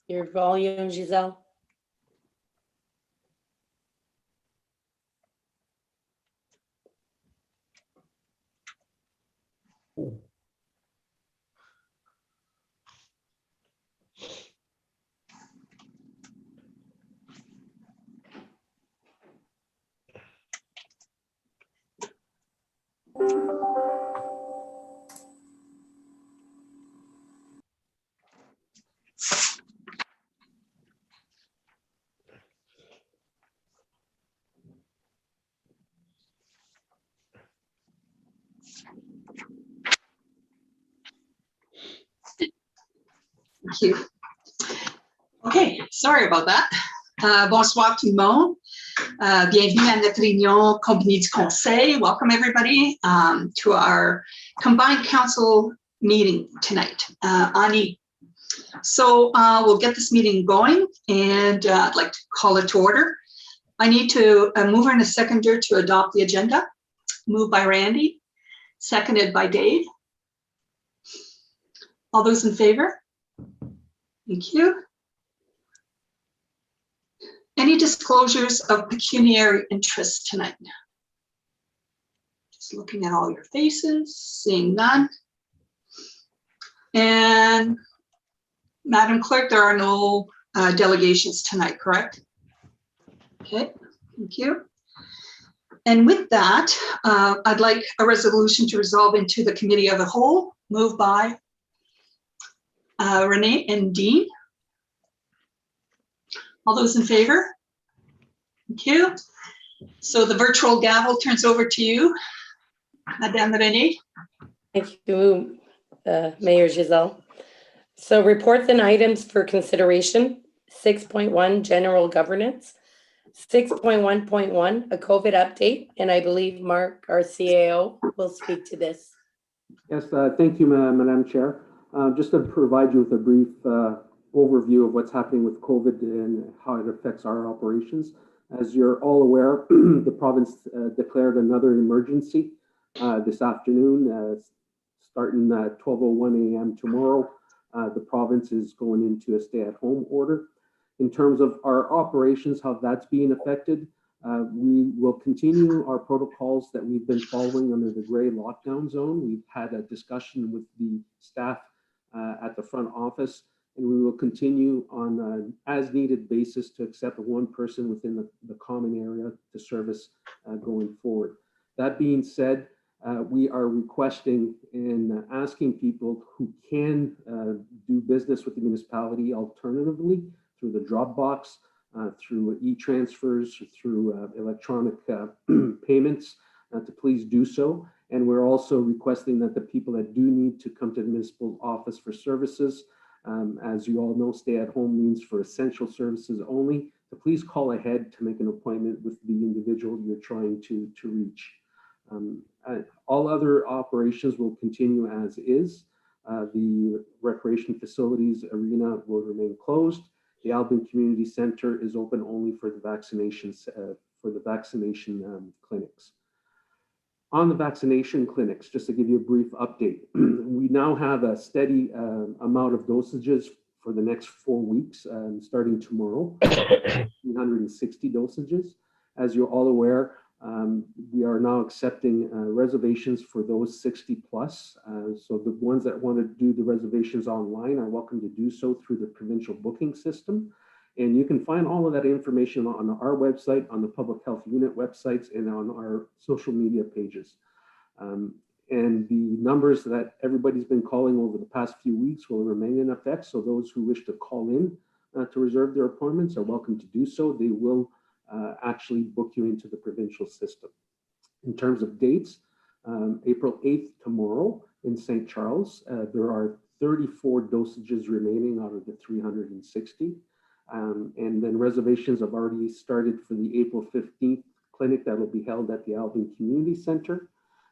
Your volume, Giselle. Thank you. Okay, sorry about that. Bonsoir tout le monde. Bienvenue à notre réunion Combini du Conseil. Welcome everybody to our combined council meeting tonight. Ani. So we'll get this meeting going, and I'd like to call it to order. I need to mover and a seconder to adopt the agenda. Moved by Randy, seconded by Dave. All those in favor? Thank you. Any disclosures of pecuniary interest tonight? Just looking at all your faces, seeing none. And Madam Clerk, there are no delegations tonight, correct? Okay, thank you. And with that, I'd like a resolution to resolve into the committee of the whole, moved by Renee and Dean. All those in favor? Thank you. So the virtual gavel turns over to you, Madame Renee. Thank you, Mayor Giselle. So reports and items for consideration. 6.1, general governance. 6.1.1, a COVID update. And I believe Mark, our CAO, will speak to this. Yes, thank you, Madam Chair. Just to provide you with a brief overview of what's happening with COVID and how it affects our operations. As you're all aware, the province declared another emergency this afternoon, starting at 12:01 a.m. tomorrow. The province is going into a stay-at-home order. In terms of our operations, how that's being affected, we will continue our protocols that we've been following under the gray lockdown zone. We've had a discussion with the staff at the front office, and we will continue on an as-needed basis to accept one person within the common area to service going forward. That being said, we are requesting and asking people who can do business with the municipality alternatively through the Dropbox, through e-transfers, through electronic payments, to please do so. And we're also requesting that the people that do need to come to the municipal office for services, as you all know, stay at home means for essential services only, so please call ahead to make an appointment with the individual you're trying to reach. All other operations will continue as is. The recreation facilities arena will remain closed. The Albion Community Center is open only for the vaccinations, clinics. On the vaccination clinics, just to give you a brief update, we now have a steady amount of dosages for the next 4 weeks, starting tomorrow, 360 dosages. As you're all aware, we are now accepting reservations for those 60 plus. So the ones that want to do the reservations online are welcome to do so through the provincial booking system. And you can find all of that information on our website, on the public health unit websites, and on our social media pages. And the numbers that everybody's been calling over the past few weeks will remain in effect. So those who wish to call in to reserve their appointments are welcome to do so. They will actually book you into the provincial system. In terms of dates, April 8th, tomorrow in St. Charles, there are 34 dosages remaining out of the 360. And then reservations have already started for the April 15th clinic that will be held at the Albion Community Center.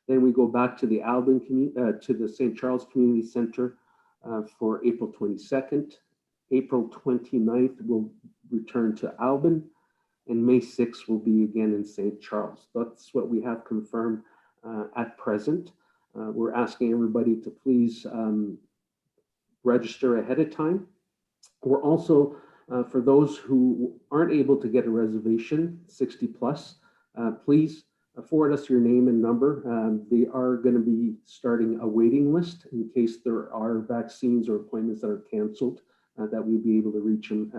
Then we go back to the to the St. Charles Community Center for April 22nd. April 29th will return to Albion, and May 6th will be again in St. Charles. That's what we have confirmed at present. We're asking everybody to please register ahead of time. We're also, for those who aren't able to get a reservation, 60 plus, please forward us your name and number. They are going to be starting a waiting list in case there are vaccines or appointments that are canceled, that we'll be able to reach them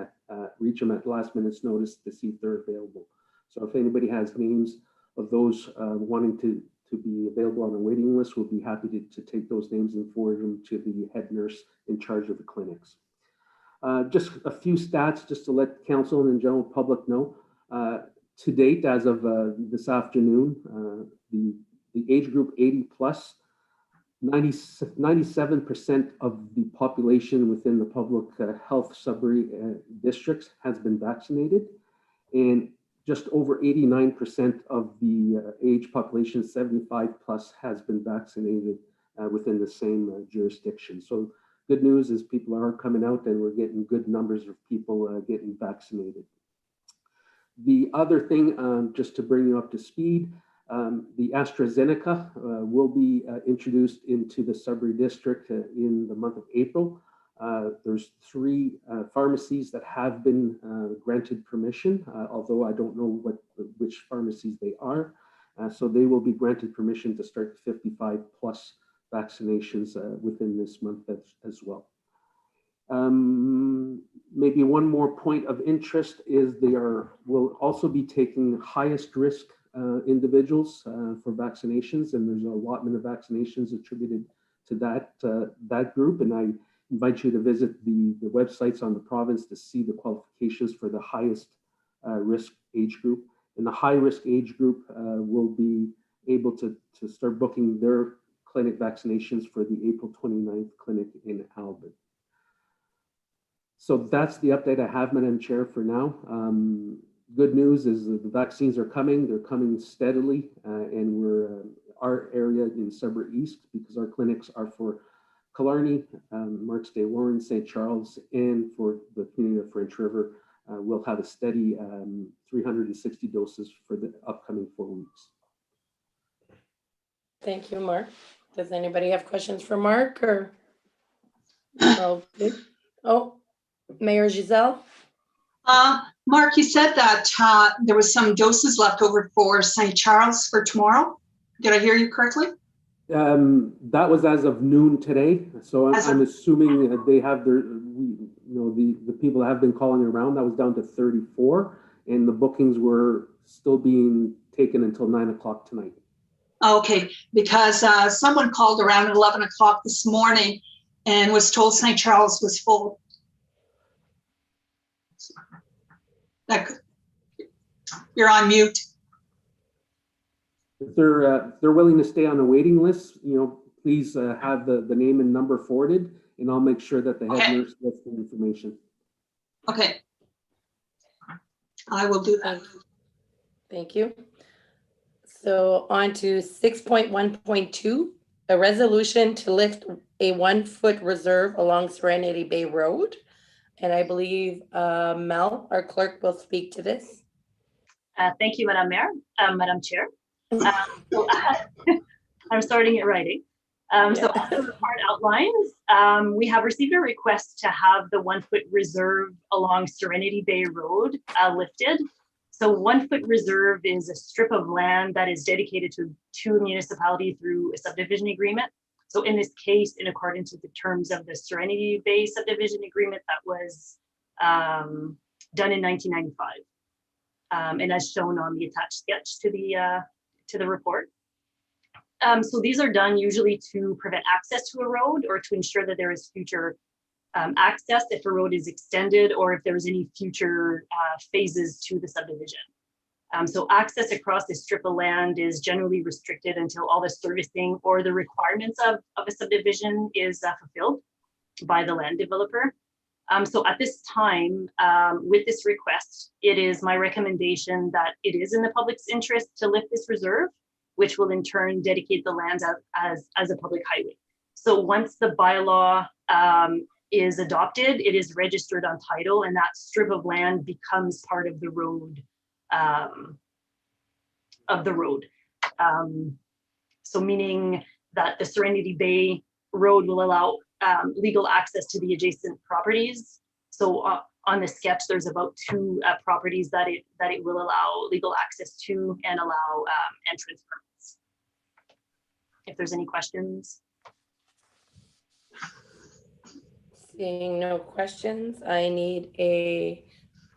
at last minute's notice to see if they're available. So if anybody has names of those wanting to be available on the waiting list, we'll be happy to take those names and forward them to the head nurse in charge of the clinics. Just a few stats just to let council and the general public know. To date, as of this afternoon, the age group 80 plus, 97% of the population within the public health Sudbury districts has been vaccinated, and just over 89% of the age population 75 plus has been vaccinated within the same jurisdiction. So good news is people are coming out and we're getting good numbers of people getting vaccinated. The other thing, just to bring you up to speed, the AstraZeneca will be introduced into the Sudbury district in the month of April. There's 3 pharmacies that have been granted permission, although I don't know which pharmacies they are. So they will be granted permission to start 55 plus vaccinations within this month as well. Maybe one more point of interest is will also be taking highest risk individuals for vaccinations, and there's an allotment of vaccinations attributed to that group. And I invite you to visit the websites on the province to see the qualifications for the highest risk age group. And the high risk age group will be able to start booking their clinic vaccinations for the April 29th clinic in Albert. So that's the update I have, Madam Chair, for now. Good news is that the vaccines are coming. They're coming steadily, and our area in Sudbury East, because our clinics are for Killarney, Marks Day Warren, St. Charles, and for the community of French River, we'll have a steady 360 doses for the upcoming 4 weeks. Thank you, Mark. Does anybody have questions for Mark or? Okay. Oh, Mayor Giselle? Mark, you said that there was some doses left over for St. Charles for tomorrow. Did I hear you correctly? That was as of noon today. So I'm assuming that they have the people that have been calling around, that was down to 34, and the bookings were still being taken until 9 o'clock tonight. Okay, because someone called around at 11 o'clock this morning and was told St. Charles was full. You're on mute. If they're willing to stay on the waiting list, please have the name and number forwarded, and I'll make sure that the head nurse gets the information. Okay, I will do that. Thank you. So on to 6.1.2, a resolution to lift a 1-foot reserve along Serenity Bay Road. And I believe Mel, our clerk, will speak to this. Thank you, Madam Mayor, Madam Chair. So, I'm starting at writing. So as the report outlines, we have received a request to have the 1-foot reserve along Serenity Bay Road lifted. So 1-foot reserve is a strip of land that is dedicated to a municipality through a subdivision agreement. So in this case, in accordance with the terms of the Serenity Bay subdivision agreement that was done in 1995. And as shown on the attached sketch to the report. So these are done usually to prevent access to a road or to ensure that there is future access if a road is extended or if there's any future phases to the subdivision. So access across this strip of land is generally restricted until all the servicing or the requirements of a subdivision is fulfilled by the land developer. So at this time, with this request, it is my recommendation that it is in the public's interest to lift this reserve, which will in turn dedicate the lands as a public highway. So once the bylaw is adopted, it is registered on title and that strip of land becomes part of the road. So meaning that the Serenity Bay Road will allow legal access to the adjacent properties. So on the sketch, there's about 2 properties that it will allow legal access to and allow entrance permits. If there's any questions. Seeing no questions, I need do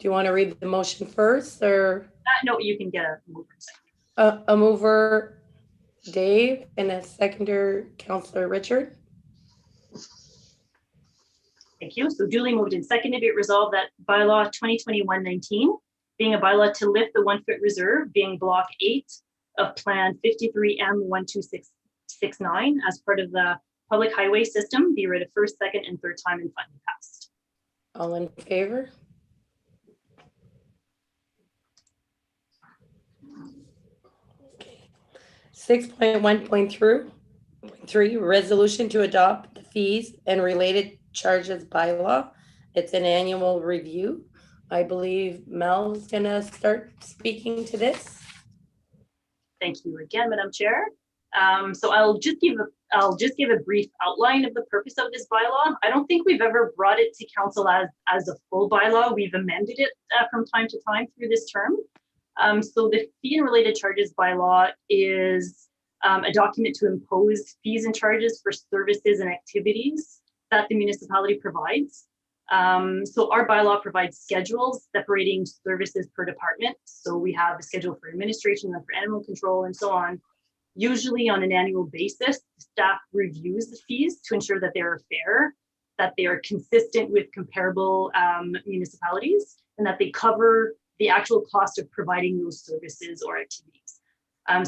you want to read the motion first, or No, you can get a mover and second. a mover, Dave, and a seconder, Councillor Richard? Thank you. So duly moved and seconded, be it resolved that bylaw 2021-19, being a bylaw to lift the 1 foot reserve, being block 8 of plan 53M12669 as part of the public highway system, be read a first, second, and third time and finally passed. All in favor? Okay. 6.1.3, resolution to adopt the fees and related charges bylaw. It's an annual review. I believe Mel's gonna start speaking to this. Thank you again, Madam Chair. So I'll just give a brief outline of the purpose of this bylaw. I don't think we've ever brought it to council as a full bylaw. We've amended it from time to time through this term. So the fee and related charges bylaw is a document to impose fees and charges for services and activities that the municipality provides. So our bylaw provides schedules separating services per department. So we have a schedule for administration and for animal control and so on. Usually on an annual basis, staff reviews the fees to ensure that they are fair, that they are consistent with comparable municipalities, and that they cover the actual cost of providing those services or activities.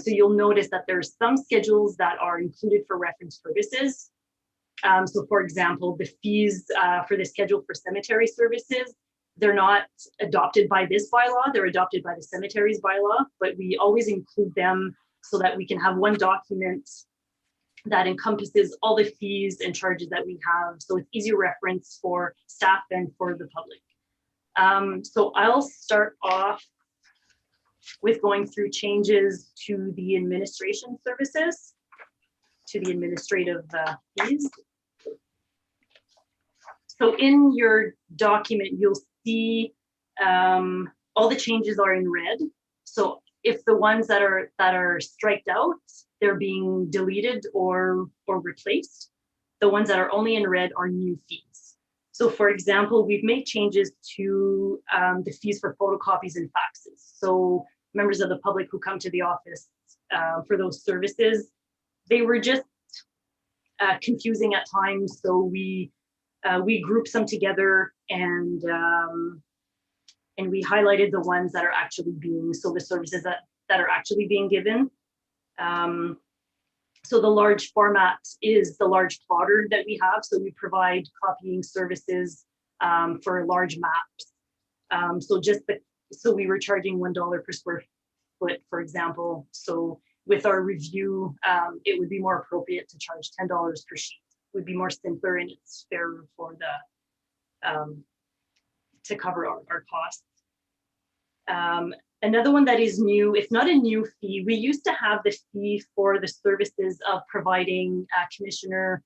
So you'll notice that there's some schedules that are included for reference purposes. So for example, the fees for the schedule for cemetery services, they're not adopted by this bylaw, they're adopted by the cemeteries bylaw, but we always include them so that we can have one document that encompasses all the fees and charges that we have. So it's easy reference for staff and for the public. So I'll start off with going through changes to the administration services, to the administrative fees. So in your document, you'll see all the changes are in red. So if the ones that are striked out, they're being deleted or replaced. The ones that are only in red are new fees. So for example, we've made changes to the fees for photocopies and faxes. So members of the public who come to the office for those services, they were just confusing at times. So we grouped them together and we highlighted the ones that are actually being, so the services that are actually being given. So the large format is the large plotter that we have. So we provide copying services for large maps. So we were charging $1 per square foot, for example. So with our review, it would be more appropriate to charge $10 per sheet. It would be more simpler and it's fairer for the to cover our costs. Another one that is new, it's not a new fee. We used to have the fee for the services of providing a commissioner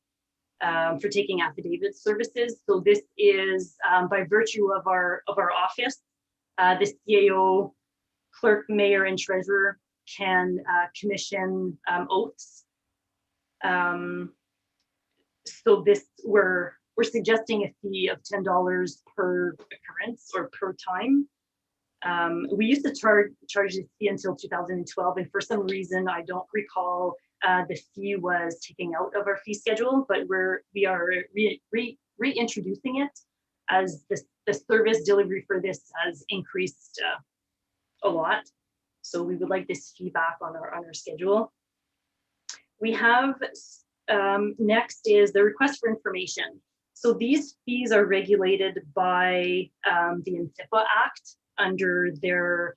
for taking affidavit services. So this is by virtue of our office, the CAO, clerk, mayor, and treasurer can commission oaths. So this we're suggesting a fee of $10 per occurrence or per time. We used to charge this fee until 2012, and for some reason I don't recall the fee was taken out of our fee schedule, but we are reintroducing it as the service delivery for this has increased a lot. So we would like this fee back on our schedule. We have next is the request for information. So these fees are regulated by the NFIPA Act under their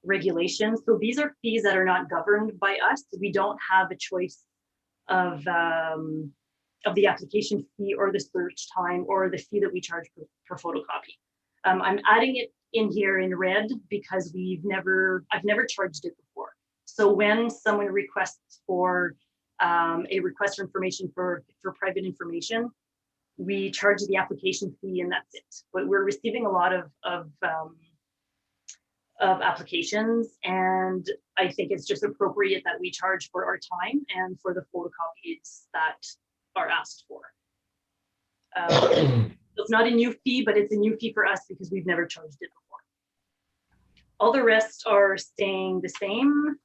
regulations. So these are fees that are not governed by us. We don't have a choice of the application fee or the search time or the fee that we charge per photocopy. I'm adding it in here in red because I've never charged it before. So when someone requests for a request for information for private information, we charge the application fee and that's it. But we're receiving a lot of applications, and I think it's just appropriate that we charge for our time and for the photocopies that are asked for. It's not a new fee, but it's a new fee for us because we've never charged it before. All the rest are staying the same.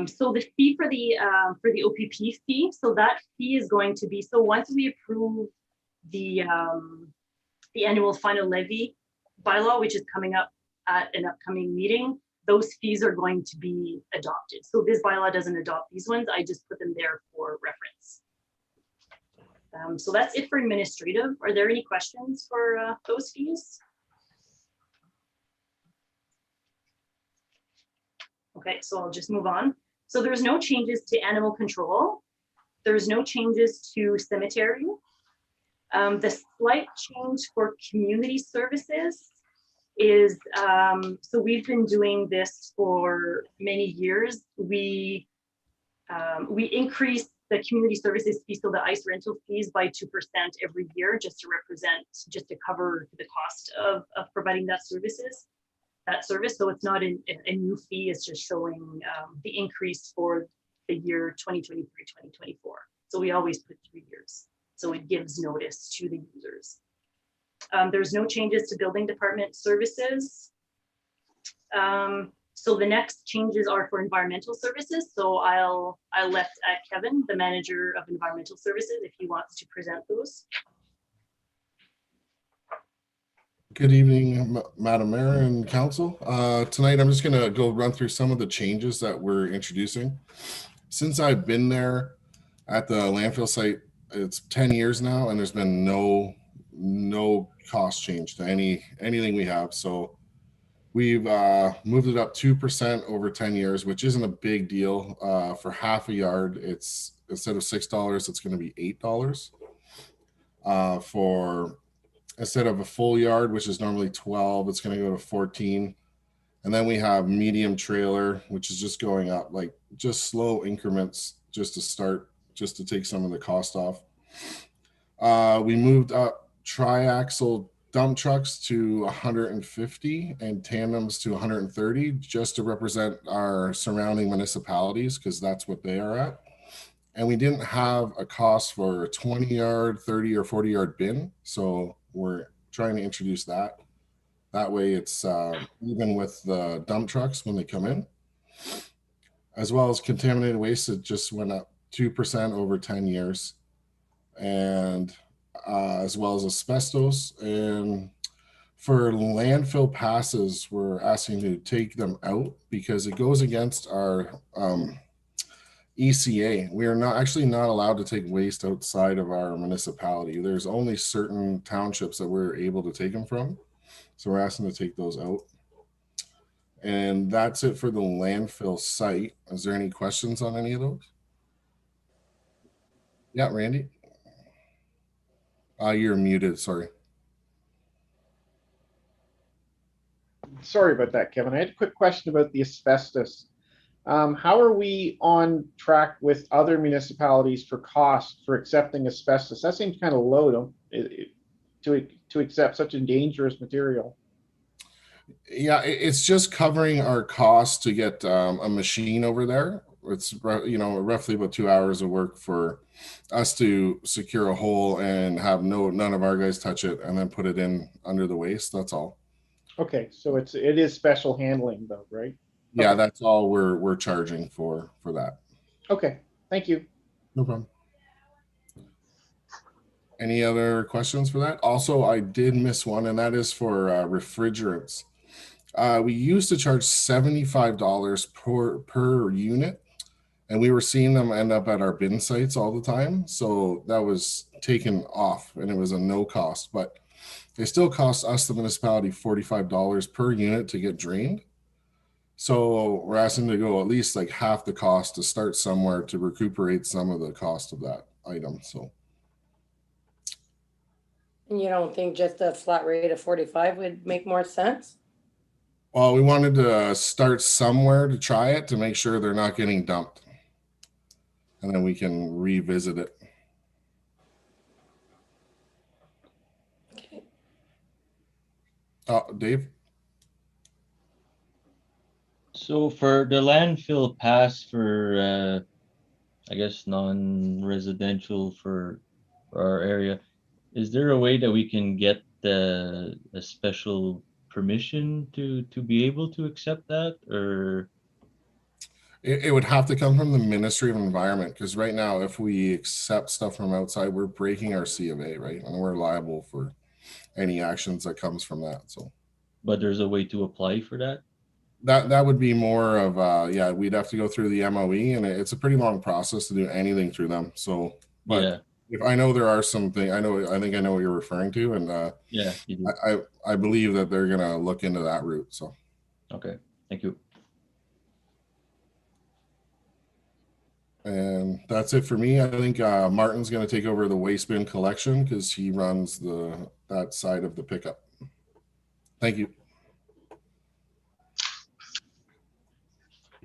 So the fee for the OPP fee, so that fee is going to be, so once we approve the annual final levy bylaw, which is coming up at an upcoming meeting, those fees are going to be adopted. So this bylaw doesn't adopt these ones. I just put them there for reference. So that's it for administrative. Are there any questions for those fees? Okay, so I'll just move on. So there's no changes to animal control. There's no changes to cemetery. The slight change for community services is, so we've been doing this for many years. We increased the community services fee, so the ICE rental fees, by 2% every year, just to cover the cost of providing that service. So it's not a new fee, it's just showing the increase for the year 2023, 2024. So we always put 3 years. So it gives notice to the users. There's no changes to building department services. So the next changes are for environmental services. So I'll let Kevin, the manager of environmental services, if he wants to present those. Good evening, Madam Mayor and Council. Tonight, I'm just going to go run through some of the changes that we're introducing. Since I've been there at the landfill site, it's 10 years now, and there's been no cost change to anything we have. So we've moved it up 2% over 10 years, which isn't a big deal. For half a yard, it's instead of $6, it's going to be $8. Instead of a full yard, which is normally 12, it's going to go to 14. And then we have medium trailer, which is just going up, like just slow increments just to start, just to take some of the cost off. We moved up triaxle dump trucks to 150 and tandems to 130, just to represent our surrounding municipalities, because that's what they are at. And we didn't have a cost for a 20 yard, 30 or 40 yard bin. So we're trying to introduce that. That way it's even with the dump trucks when they come in. As well as contaminated waste, it just went up 2% over 10 years. And as well as asbestos. And for landfill passes, we're asking to take them out because it goes against our ECA. We are not allowed to take waste outside of our municipality. There's only certain townships that we're able to take them from. So we're asking to take those out. And that's it for the landfill site. Is there any questions on any of those? Yeah, Randy? You're muted, sorry. Sorry about that, Kevin. I had a quick question about the asbestos. How are we on track with other municipalities for cost for accepting asbestos? That seems kind of low to accept such a dangerous material. Yeah, it's just covering our cost to get a machine over there. It's roughly about 2 hours of work for us to secure a hole and have none of our guys touch it and then put it in under the waste. That's all. Okay, so it is special handling though, right? Yeah, okay. That's all we're charging for that. Okay, thank you. No problem. Any other questions for that? Also, I did miss one, and that is for refrigerants. We used to charge $75 per unit, and we were seeing them end up at our bin sites all the time. So that was taken off, and it was a no cost, but they still cost us, the municipality, $45 per unit to get drained. So we're asking to go at least like half the cost to start somewhere to recuperate some of the cost of that item. So. And you don't think just a flat rate of 45 would make more sense? Well, we wanted to start somewhere to try it to make sure they're not getting dumped. And then we can revisit it. Dave? So for the landfill pass for, I guess, non-residential for our area, is there a way that we can get a special permission to be able to accept that, or? It would have to come from the Ministry of Environment, because right now, if we accept stuff from outside, we're breaking our C of A, right? And we're liable for any actions that comes from that. So, But there's a way to apply for that? that would be more of yeah, we'd have to go through the MOE, and it's a pretty long process to do anything through them. So, but Yeah, if I know there are some things, I think I know what you're referring to, and yeah, you do. I believe that they're gonna look into that route. So, Okay, thank you. and that's it for me. I think Martin's gonna take over the waste bin collection because he runs that side of the pickup. Thank you.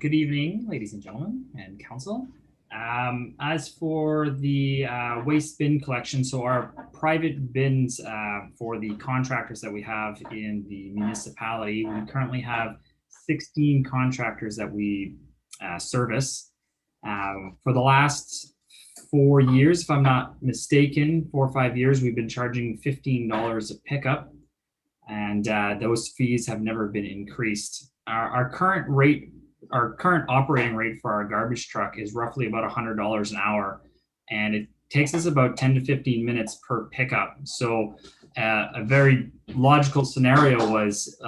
Good evening, ladies and gentlemen and council. As for the waste bin collection, so our private bins for the contractors that we have in the municipality, we currently have 16 contractors that we service. For the last 4 years, if I'm not mistaken, 4 or 5 years, we've been charging $15 a pickup, and those fees have never been increased. Our current operating rate for our garbage truck is roughly about $100 an hour, and it takes us about 10 to 15 minutes per pickup. So a very logical scenario was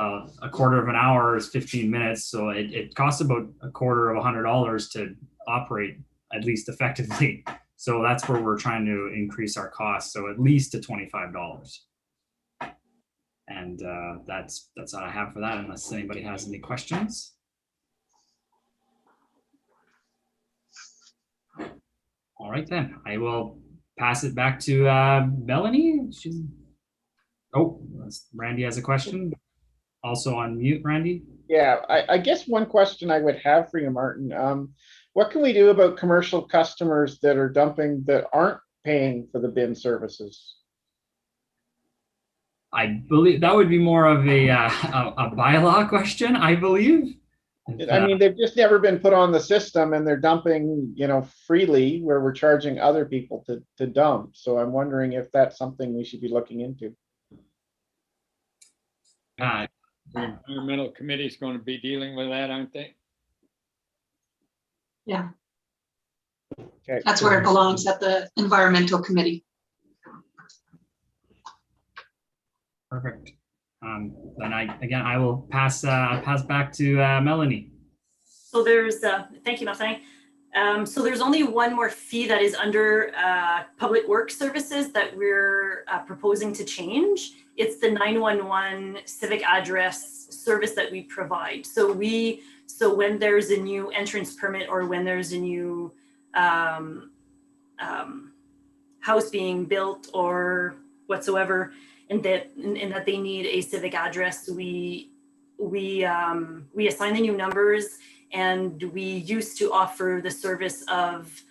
a quarter of an hour is 15 minutes. So it costs about a quarter of $100 to operate at least effectively. So that's where we're trying to increase our costs. So at least to $25. And that's all I have for that, unless anybody has any questions. All right, then I will pass it back to Melanie. Randy has a question. Also on mute, Randy. Yeah, I guess one question I would have for you, Martin. What can we do about commercial customers that are dumping that aren't paying for the bin services? I believe that would be more of a bylaw question, I believe. I mean, they've just never been put on the system, and they're dumping, freely where we're charging other people to dump. So I'm wondering if that's something we should be looking into. The environmental committee is going to be dealing with that, aren't they? Yeah, Okay. that's where it belongs, at the environmental committee. Perfect. Then I will pass back to Melanie. So there's, thank you, Martin. So there's only one more fee that is under Public Works Services that we're proposing to change. It's the 911 civic address service that we provide. So when there's a new entrance permit, or when there's a new house being built or whatsoever, and that they need a civic address, we assign the new numbers, and we used to offer the service of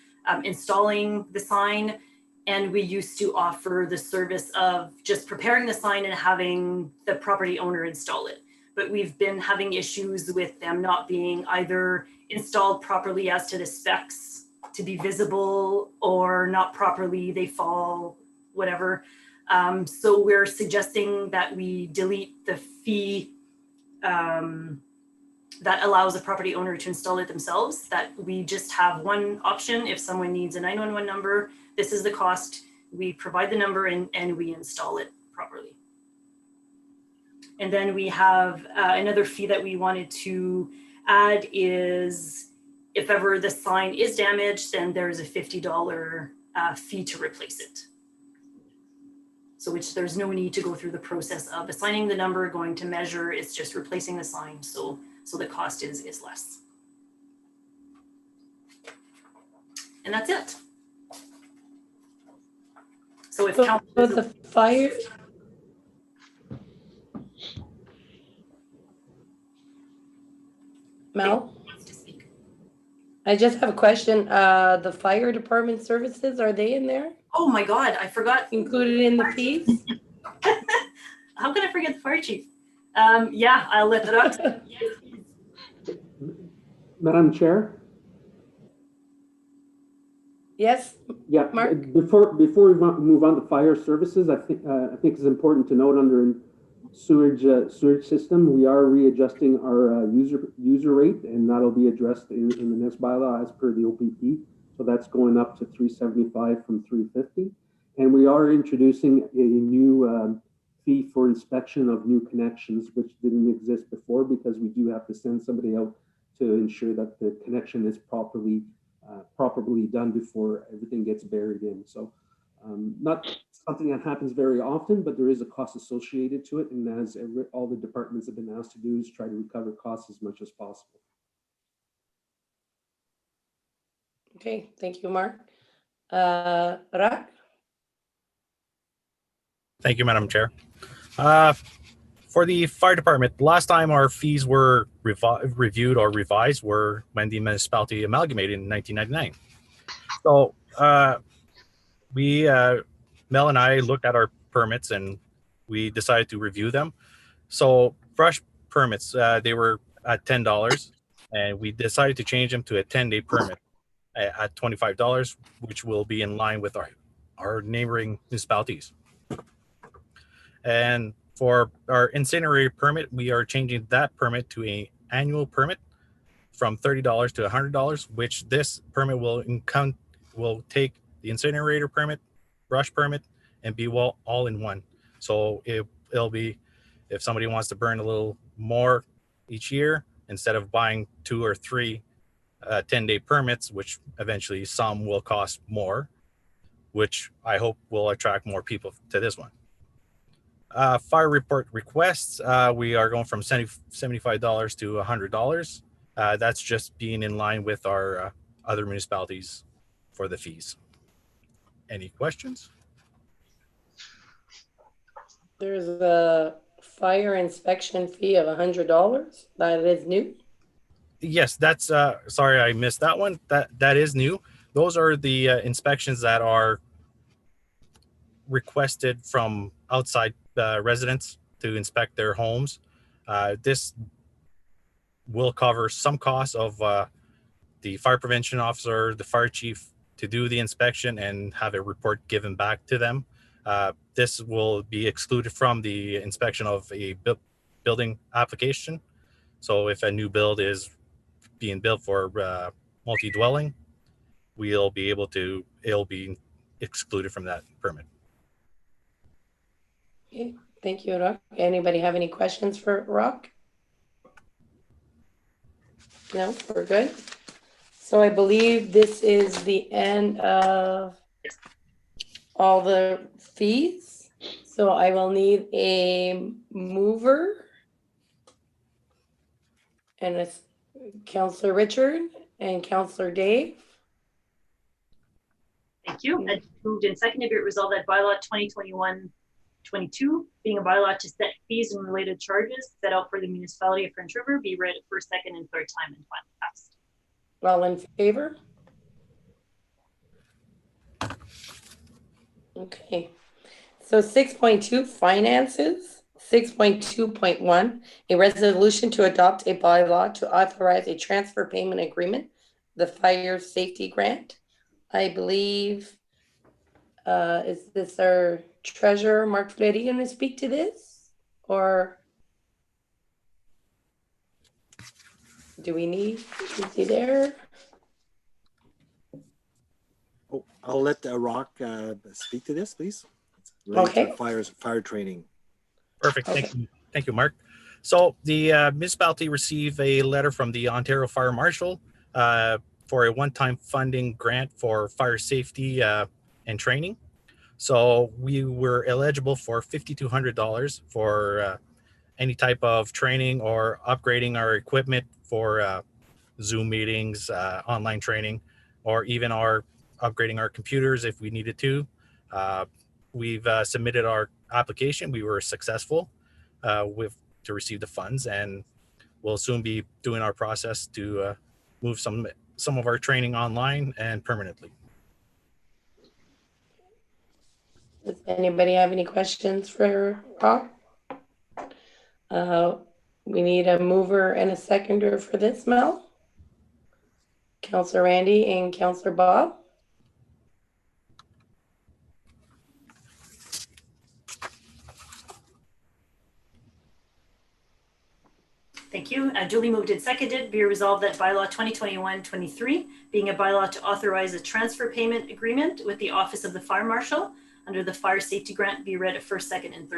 installing the sign, and we used to offer the service of just preparing the sign and having the property owner install it. But we've been having issues with them not being either installed properly as to the specs to be visible, or not properly, they fall, whatever. So we're suggesting that we delete the fee that allows the property owner to install it themselves, that we just have one option. If someone needs a 911 number, this is the cost. We provide the number and we install it properly. And then we have another fee that we wanted to add is, if ever the sign is damaged, then there's a $50 fee to replace it. So which there's no need to go through the process of assigning the number, going to measure, it's just replacing the sign. So the cost is less. And that's it. So if So the fire. Mel, I just have a question. The fire department services, are they in there? Oh my God, I forgot. Included in the fees? How can I forget the fire chief? Yeah, I'll let Rock. Madam Chair? Yes, Yeah, Mark? before we move on to fire services, I think it's important to note under sewage system, we are readjusting our user rate, and that'll be addressed in the next bylaw as per the OPP. So that's going up to 375 from 350, and we are introducing a new fee for inspection of new connections, which didn't exist before, because we do have to send somebody out to ensure that the connection is properly done before everything gets buried in. So not something that happens very often, but there is a cost associated to it. And as all the departments have been asked to do is try to recover costs as much as possible. Okay, thank you, Mark. Rock? Thank you, Madam Chair. For the fire department, last time our fees were reviewed or revised were when the municipality amalgamated in 1999. So Mel and I looked at our permits and we decided to review them. So brush permits, they were at $10, and we decided to change them to a 10-day permit at $25, which will be in line with our neighboring municipalities. And for our incinerator permit, we are changing that permit to an annual permit from $30 to $100, which this permit will take the incinerator permit, brush permit, and be all in one. So it'll be, if somebody wants to burn a little more each year, instead of buying 2 or 3 10-day permits, which eventually some will cost more, which I hope will attract more people to this one. Fire report requests, we are going from $75 to $100. That's just being in line with our other municipalities for the fees. Any questions? There's a fire inspection fee of $100. That is new. Yes, that's sorry, I missed that one. That is new. Those are the inspections that are requested from outside residents to inspect their homes. This will cover some costs of the fire prevention officer, the fire chief, to do the inspection and have a report given back to them. This will be excluded from the inspection of a building application. So if a new build is being built for multi-dwelling, it'll be excluded from that permit. Okay, thank you, Rock. Anybody have any questions for Rock? No, we're good. So I believe this is the end of all the fees. So I will need a mover. And it's Councillor Richard and Councillor Dave. Thank you. And moved and seconded, be it resolved that bylaw 2021-22, being a bylaw to set fees and related charges set out for the municipality of French River, be read first, second, and third time and finally passed. All in favor? Okay. So 6.2 finances. 6.2.1, a resolution to adopt a bylaw to authorize a transfer payment agreement, the fire safety grant. I believe, is this our treasurer, Mark Freddy, going to speak to this? Or do we need, is he there? Oh, I'll let Rock speak to this, please. Okay. Fire training. Perfect. Okay. Thank you, Mark. So the municipality received a letter from the Ontario Fire Marshal for a one-time funding grant for fire safety and training. So we were eligible for $5,200 for any type of training or upgrading our equipment for Zoom meetings, online training, or even upgrading our computers if we needed to. We've submitted our application. We were successful to receive the funds, and we'll soon be doing our process to move some of our training online and permanently. Does anybody have any questions for Rock? We need a mover and a seconder for this, Mel. Councillor Randy and Councillor Bob. Thank you. Duly moved and seconded. Be resolved that bylaw 2021-23, being a bylaw to authorize a transfer payment agreement with the Office of the Fire Marshal under the Fire Safety Grant, be read at first, second, and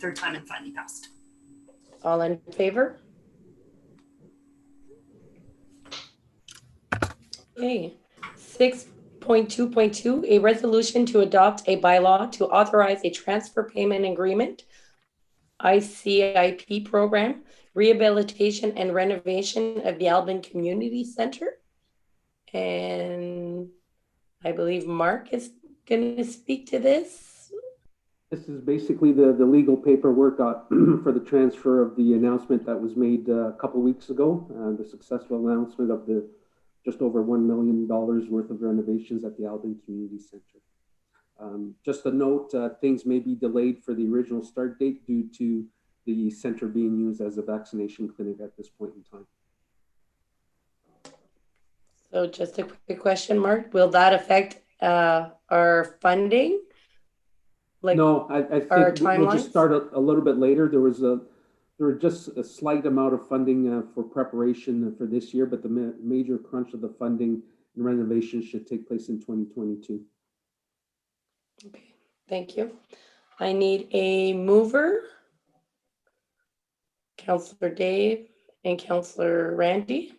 third time and finally passed. All in favor? Okay. 6.2.2, a resolution to adopt a bylaw to authorize a transfer payment agreement, ICIP program, rehabilitation and renovation of the Alban Community Center. And I believe Mark is going to speak to this. This is basically the legal paperwork for the transfer of the announcement that was made a couple weeks ago, the successful announcement of the just over $1 million worth of renovations at the Alban Community Center. Just a note, things may be delayed for the original start date due to the center being used as a vaccination clinic at this point in time. So just a quick question, Mark, will that affect our funding? Like, no, I think we'll just start a little bit later. There was just a slight amount of funding for preparation for this year, but the major crunch of the funding and renovation should take place in 2022. Okay, thank you. I need a mover. Councillor Dave and Councillor Randy.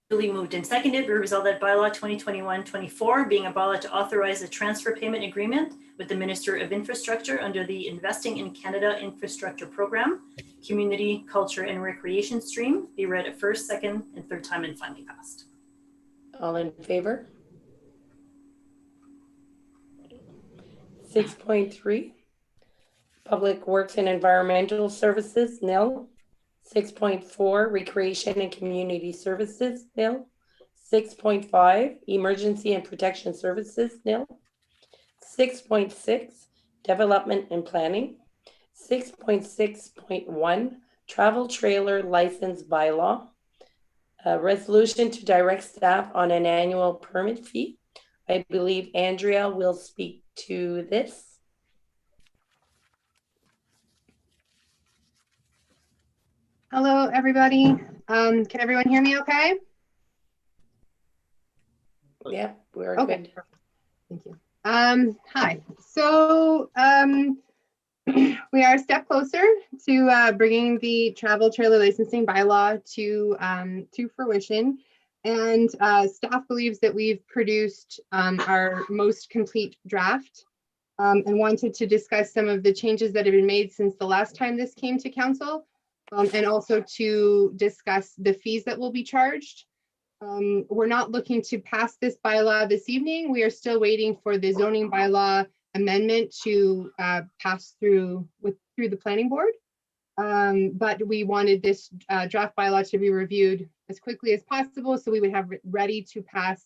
Duly moved and seconded. Be resolved that bylaw 2021-24, being a bylaw to authorize a transfer payment agreement with the Minister of Infrastructure under the Investing in Canada Infrastructure Program, Community, Culture and Recreation stream, be read at first, second, and third time and finally passed. All in favor? 6.3, Public Works and Environmental Services, nil. 6.4, Recreation and Community Services, nil. 6.5, Emergency and Protection Services, nil. 6.6, Development and Planning. 6.6.1, Travel Trailer License Bylaw. A resolution to direct staff on an annual permit fee. I believe Andrea will speak to this. Hello, everybody. Can everyone hear me okay? Yeah, we're okay. Good. Thank you. Hi. So we are a step closer to bringing the travel trailer licensing bylaw to fruition. And staff believes that we've produced our most complete draft and wanted to discuss some of the changes that have been made since the last time this came to council. And also to discuss the fees that will be charged. We're not looking to pass this bylaw this evening. We are still waiting for the zoning bylaw amendment to pass through the planning board. But we wanted this draft bylaw to be reviewed as quickly as possible so we would have it ready to pass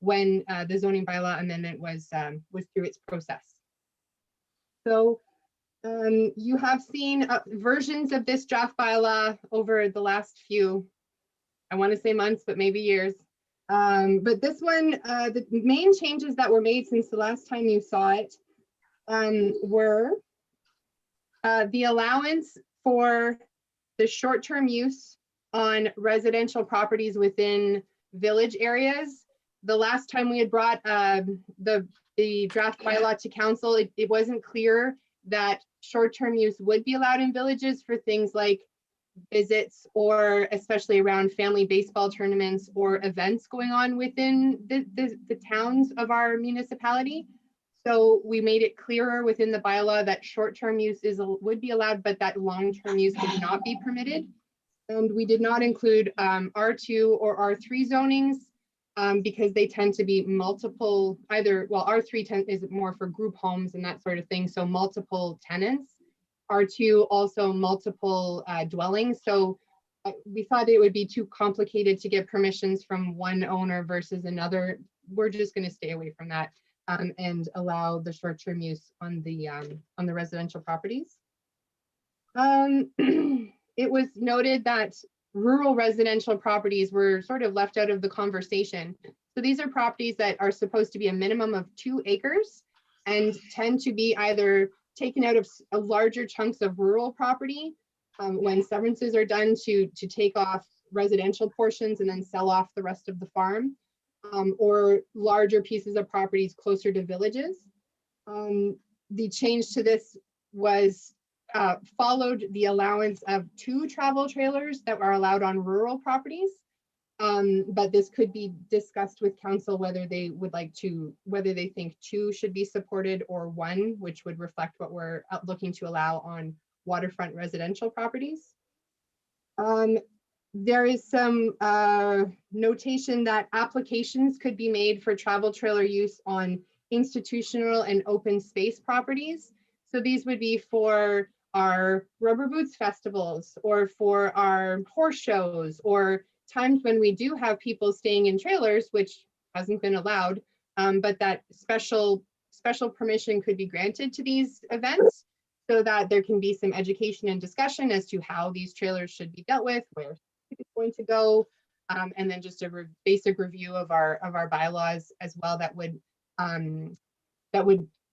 when the zoning bylaw amendment was through its process. So you have seen versions of this draft bylaw over the last few, I want to say months, but maybe years. But this one, the main changes that were made since the last time you saw it were the allowance for the short-term use on residential properties within village areas. The last time we had brought the draft bylaw to council, it wasn't clear that short-term use would be allowed in villages for things like visits or especially around family baseball tournaments or events going on within the towns of our municipality. So we made it clearer within the bylaw that short-term use would be allowed, but that long-term use would not be permitted. And we did not include R2 or R3 zonings because they tend to be multiple, R3 is more for group homes and that sort of thing, so multiple tenants. R2 also multiple dwellings, so we thought it would be too complicated to get permissions from one owner versus another. We're just going to stay away from that and allow the short-term use on the residential properties. It was noted that rural residential properties were sort of left out of the conversation. So these are properties that are supposed to be a minimum of 2 acres and tend to be either taken out of larger chunks of rural property when severances are done to take off residential portions and then sell off the rest of the farm, or larger pieces of properties closer to villages. The change to this was followed the allowance of 2 travel trailers that are allowed on rural properties. But this could be discussed with council whether they would like to, whether they think 2 should be supported or 1, which would reflect what we're looking to allow on waterfront residential properties. There is some notation that applications could be made for travel trailer use on institutional and open space properties. So these would be for our rubber boots festivals or for our horse shows or times when we do have people staying in trailers, which hasn't been allowed, but that special permission could be granted to these events so that there can be some education and discussion as to how these trailers should be dealt with, where it's going to go, and then just a basic review of our bylaws as well that would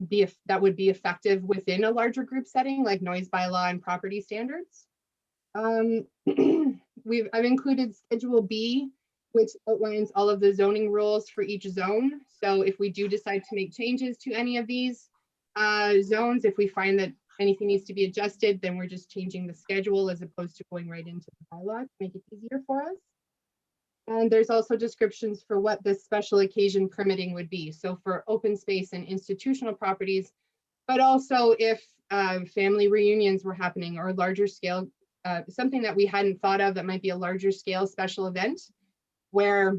be effective within a larger group setting, like noise bylaw and property standards. I've included Schedule B, which outlines all of the zoning rules for each zone. So if we do decide to make changes to any of these zones, if we find that anything needs to be adjusted, then we're just changing the schedule as opposed to going right into the bylaw to make it easier for us. And there's also descriptions for what this special occasion permitting would be. So for open space and institutional properties, but also if family reunions were happening or larger scale, something that we hadn't thought of that might be a larger scale special event where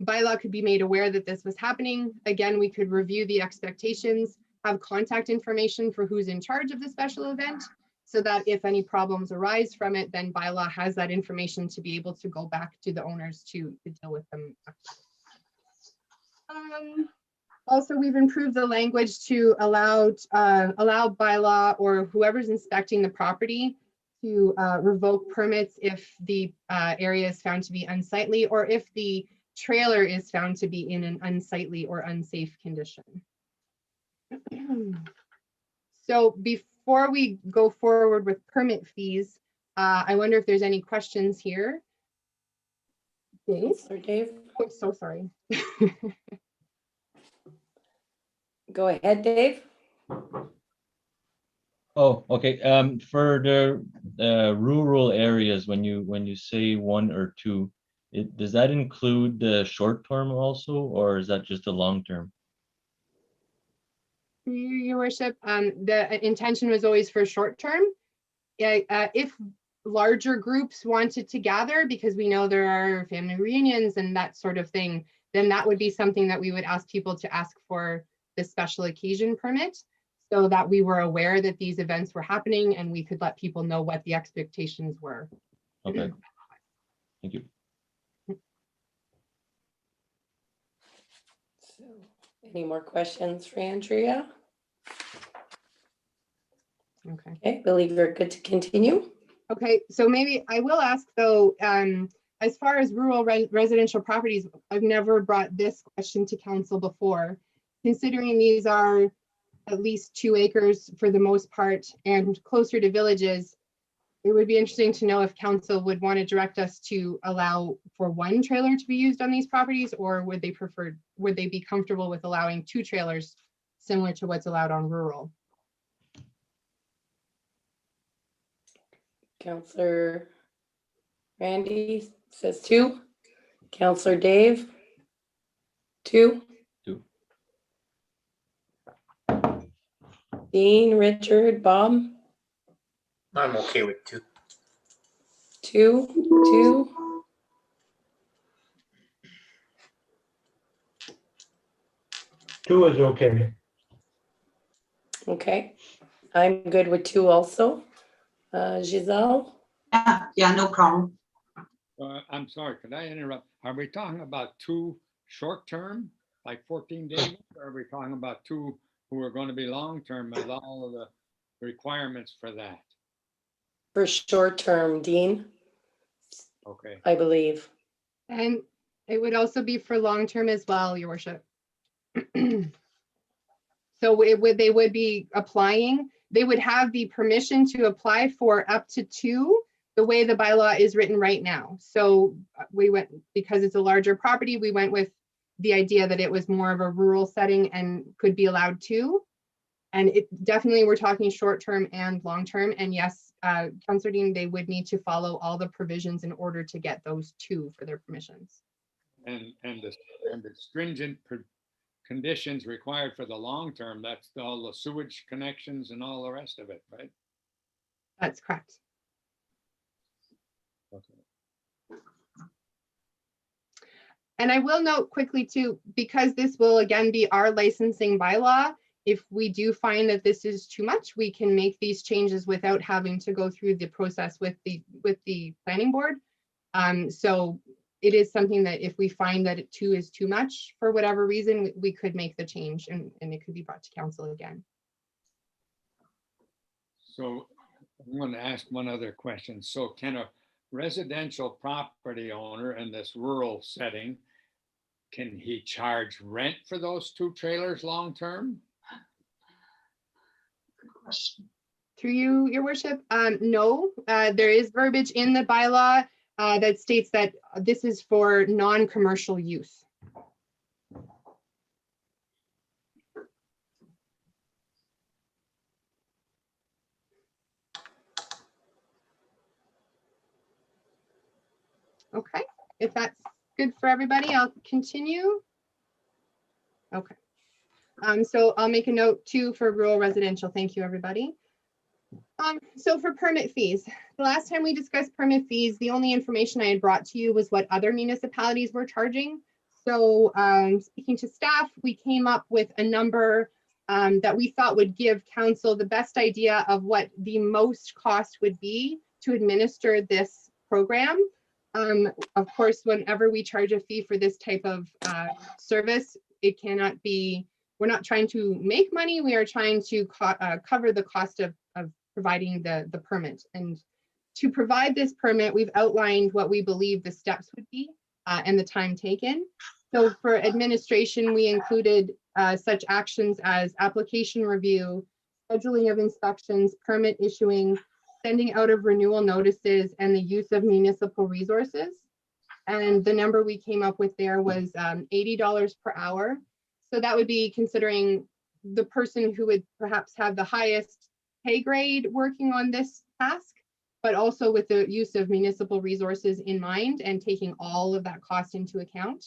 bylaw could be made aware that this was happening. Again, we could review the expectations, have contact information for who's in charge of the special event, so that if any problems arise from it, then bylaw has that information to be able to go back to the owners to deal with them. Also, we've improved the language to allow bylaw or whoever's inspecting the property to revoke permits if the area is found to be unsightly or if the trailer is found to be in an unsightly or unsafe condition. So before we go forward with permit fees, I wonder if there's any questions here. Dave? Sorry, Dave. Oh, so sorry. Go ahead, Dave. Oh, okay. For the rural areas, when you say 1 or 2, does that include the short term also, or is that just the long term? Your worship, the intention was always for short term. If larger groups wanted to gather, because we know there are family reunions and that sort of thing, then that would be something that we would ask people to ask for the special occasion permit, so that we were aware that these events were happening and we could let people know what the expectations were. Okay. Thank you. So, any more questions for Andrea? Okay. Okay, believe you're good to continue. Okay, so maybe I will ask though, as far as rural residential properties, I've never brought this question to council before. Considering these are at least 2 acres for the most part and closer to villages, it would be interesting to know if council would want to direct us to allow for 1 trailer to be used on these properties, or would they be comfortable with allowing 2 trailers similar to what's allowed on rural? Councillor Randy says 2. Councillor Dave, 2. 2. Dean, Richard, Bob, I'm okay with 2. 2, 2. Two is okay. Okay, I'm good with 2 also. Giselle? Yeah, no problem. I'm sorry, could I interrupt? Are we talking about 2 short-term, like 14 days, or are we talking about 2 who are going to be long-term with all of the requirements for that? for short-term, Dean, Okay. I believe. And it would also be for long-term as well, your worship. So they would be applying, they would have the permission to apply for up to 2, the way the bylaw is written right now. So we went, because it's a larger property, we went with the idea that it was more of a rural setting and could be allowed 2. And it definitely, we're talking short-term and long-term. And yes, Councillor Dean, they would need to follow all the provisions in order to get those 2 for their permissions. And the stringent conditions required for the long term, that's all the sewage connections and all the rest of it, right? That's correct. Okay. And I will note quickly too, because this will again be our licensing bylaw, if we do find that this is too much, we can make these changes without having to go through the process with the planning board. So it is something that if we find that 2 is too much for whatever reason, we could make the change and it could be brought to council again. So I'm going to ask one other question. So can a residential property owner in this rural setting, can he charge rent for those 2 trailers long term? Good question. Through you, your worship, no, there is verbiage in the bylaw that states that this is for non-commercial use. Okay, if that's good for everybody, I'll continue. Okay. So I'll make a note too for rural residential. Thank you, everybody. So for permit fees, the last time we discussed permit fees, the only information I had brought to you was what other municipalities were charging. So speaking to staff, we came up with a number that we thought would give council the best idea of what the most cost would be to administer this program. Of course, whenever we charge a fee for this type of service, it cannot be, we're not trying to make money, we are trying to cover the cost of providing the permit. And to provide this permit, we've outlined what we believe the steps would be and the time taken. So for administration, we included such actions as application review, scheduling of inspections, permit issuing, sending out of renewal notices, and the use of municipal resources. And the number we came up with there was $80 per hour. So that would be considering the person who would perhaps have the highest pay grade working on this task, but also with the use of municipal resources in mind and taking all of that cost into account.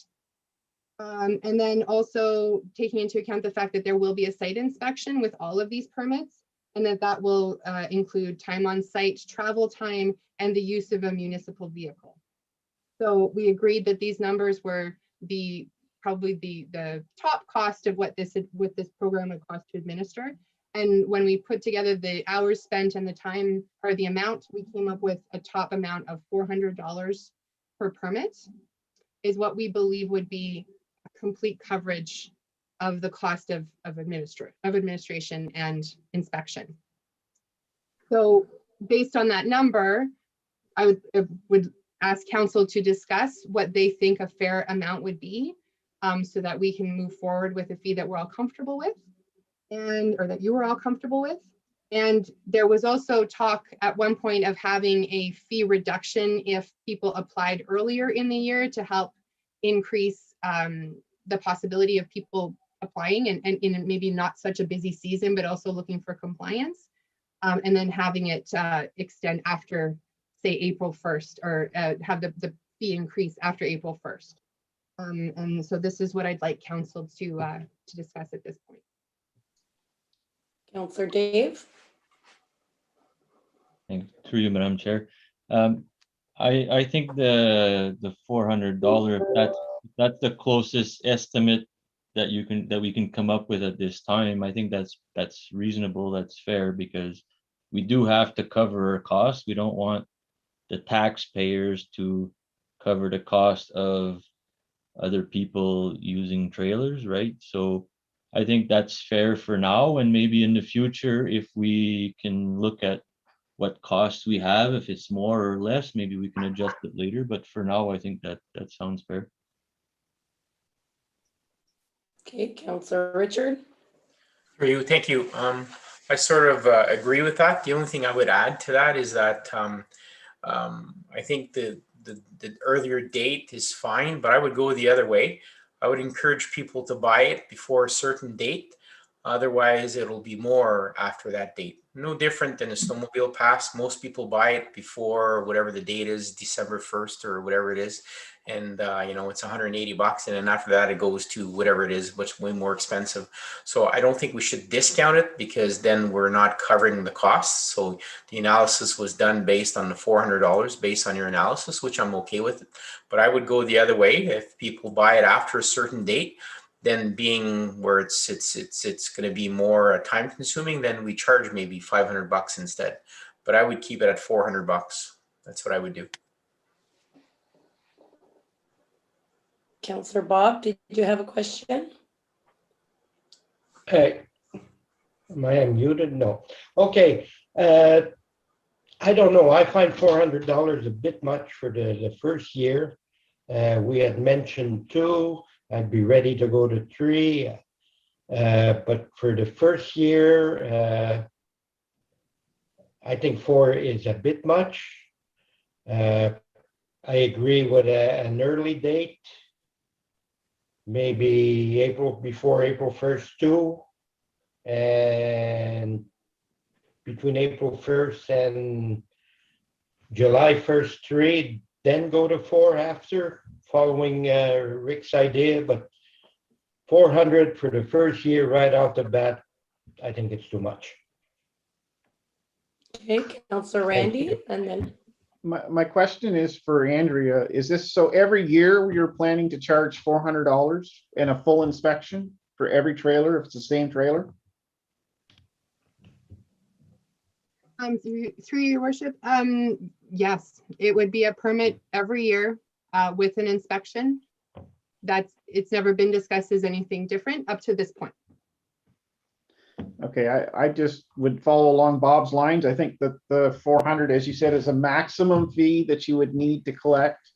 And then also taking into account the fact that there will be a site inspection with all of these permits, and that will include time on site, travel time, and the use of a municipal vehicle. So we agreed that these numbers were probably the top cost of what this program would cost to administer. And when we put together the hours spent and the time or the amount, we came up with a top amount of $400 per permit is what we believe would be a complete coverage of the cost of administration and inspection. So based on that number, I would ask council to discuss what they think a fair amount would be, so that we can move forward with a fee that we're all comfortable with, or that you were all comfortable with. And there was also talk at one point of having a fee reduction if people applied earlier in the year to help increase the possibility of people applying and in maybe not such a busy season, but also looking for compliance, and then having it extend after, say, April 1st, or have the fee increase after April 1st. And so this is what I'd like council to discuss at this point. Councillor Dave. Through you, Madam Chair. I think the $400, that's the closest estimate that we can come up with at this time. I think that's reasonable, that's fair, because we do have to cover our costs. We don't want the taxpayers to cover the cost of other people using trailers, right? So I think that's fair for now, and maybe in the future, if we can look at what costs we have. If it's more or less, maybe we can adjust it later. But for now, I think that sounds fair. Okay, Councillor Richard. For you, thank you. I sort of agree with that. The only thing I would add to that is that I think the earlier date is fine, but I would go the other way. I would encourage people to buy it before a certain date. Otherwise, it'll be more after that date. No different than a snowmobile pass. Most people buy it before whatever the date is, December 1st or whatever it is. And, you know, it's $180. And then after that, it goes to whatever it is, which is way more expensive. So I don't think we should discount it because then we're not covering the costs. So the analysis was done based on the $400 based on your analysis, which I'm okay with. But I would go the other way. If people buy it after a certain date, then being where it's going to be more time consuming, then we charge maybe $500 instead. But I would keep it at $400. That's what I would do. Councillor Bob, did you have a question? Am I unmuted? No. Okay. I don't know. I find $400 a bit much for the first year. We had mentioned 2. I'd be ready to go to 3. But for the first year, I think 4 is a bit much. I agree with an early date. Maybe before April 1st, 2, and between April 1st and July 1st, 3, then go to 4 after, following Rick's idea. But 400 for the first year right off the bat, I think it's too much. Okay, Councillor Randy, and then. My question is for Andrea. Is this so every year you're planning to charge $400 and a full inspection for every trailer if it's the same trailer? Through your worship, yes, it would be a permit every year with an inspection. It's never been discussed as anything different up to this point. Okay, I just would follow along Bob's lines. I think that the 400, as you said, is a maximum fee that you would need to collect.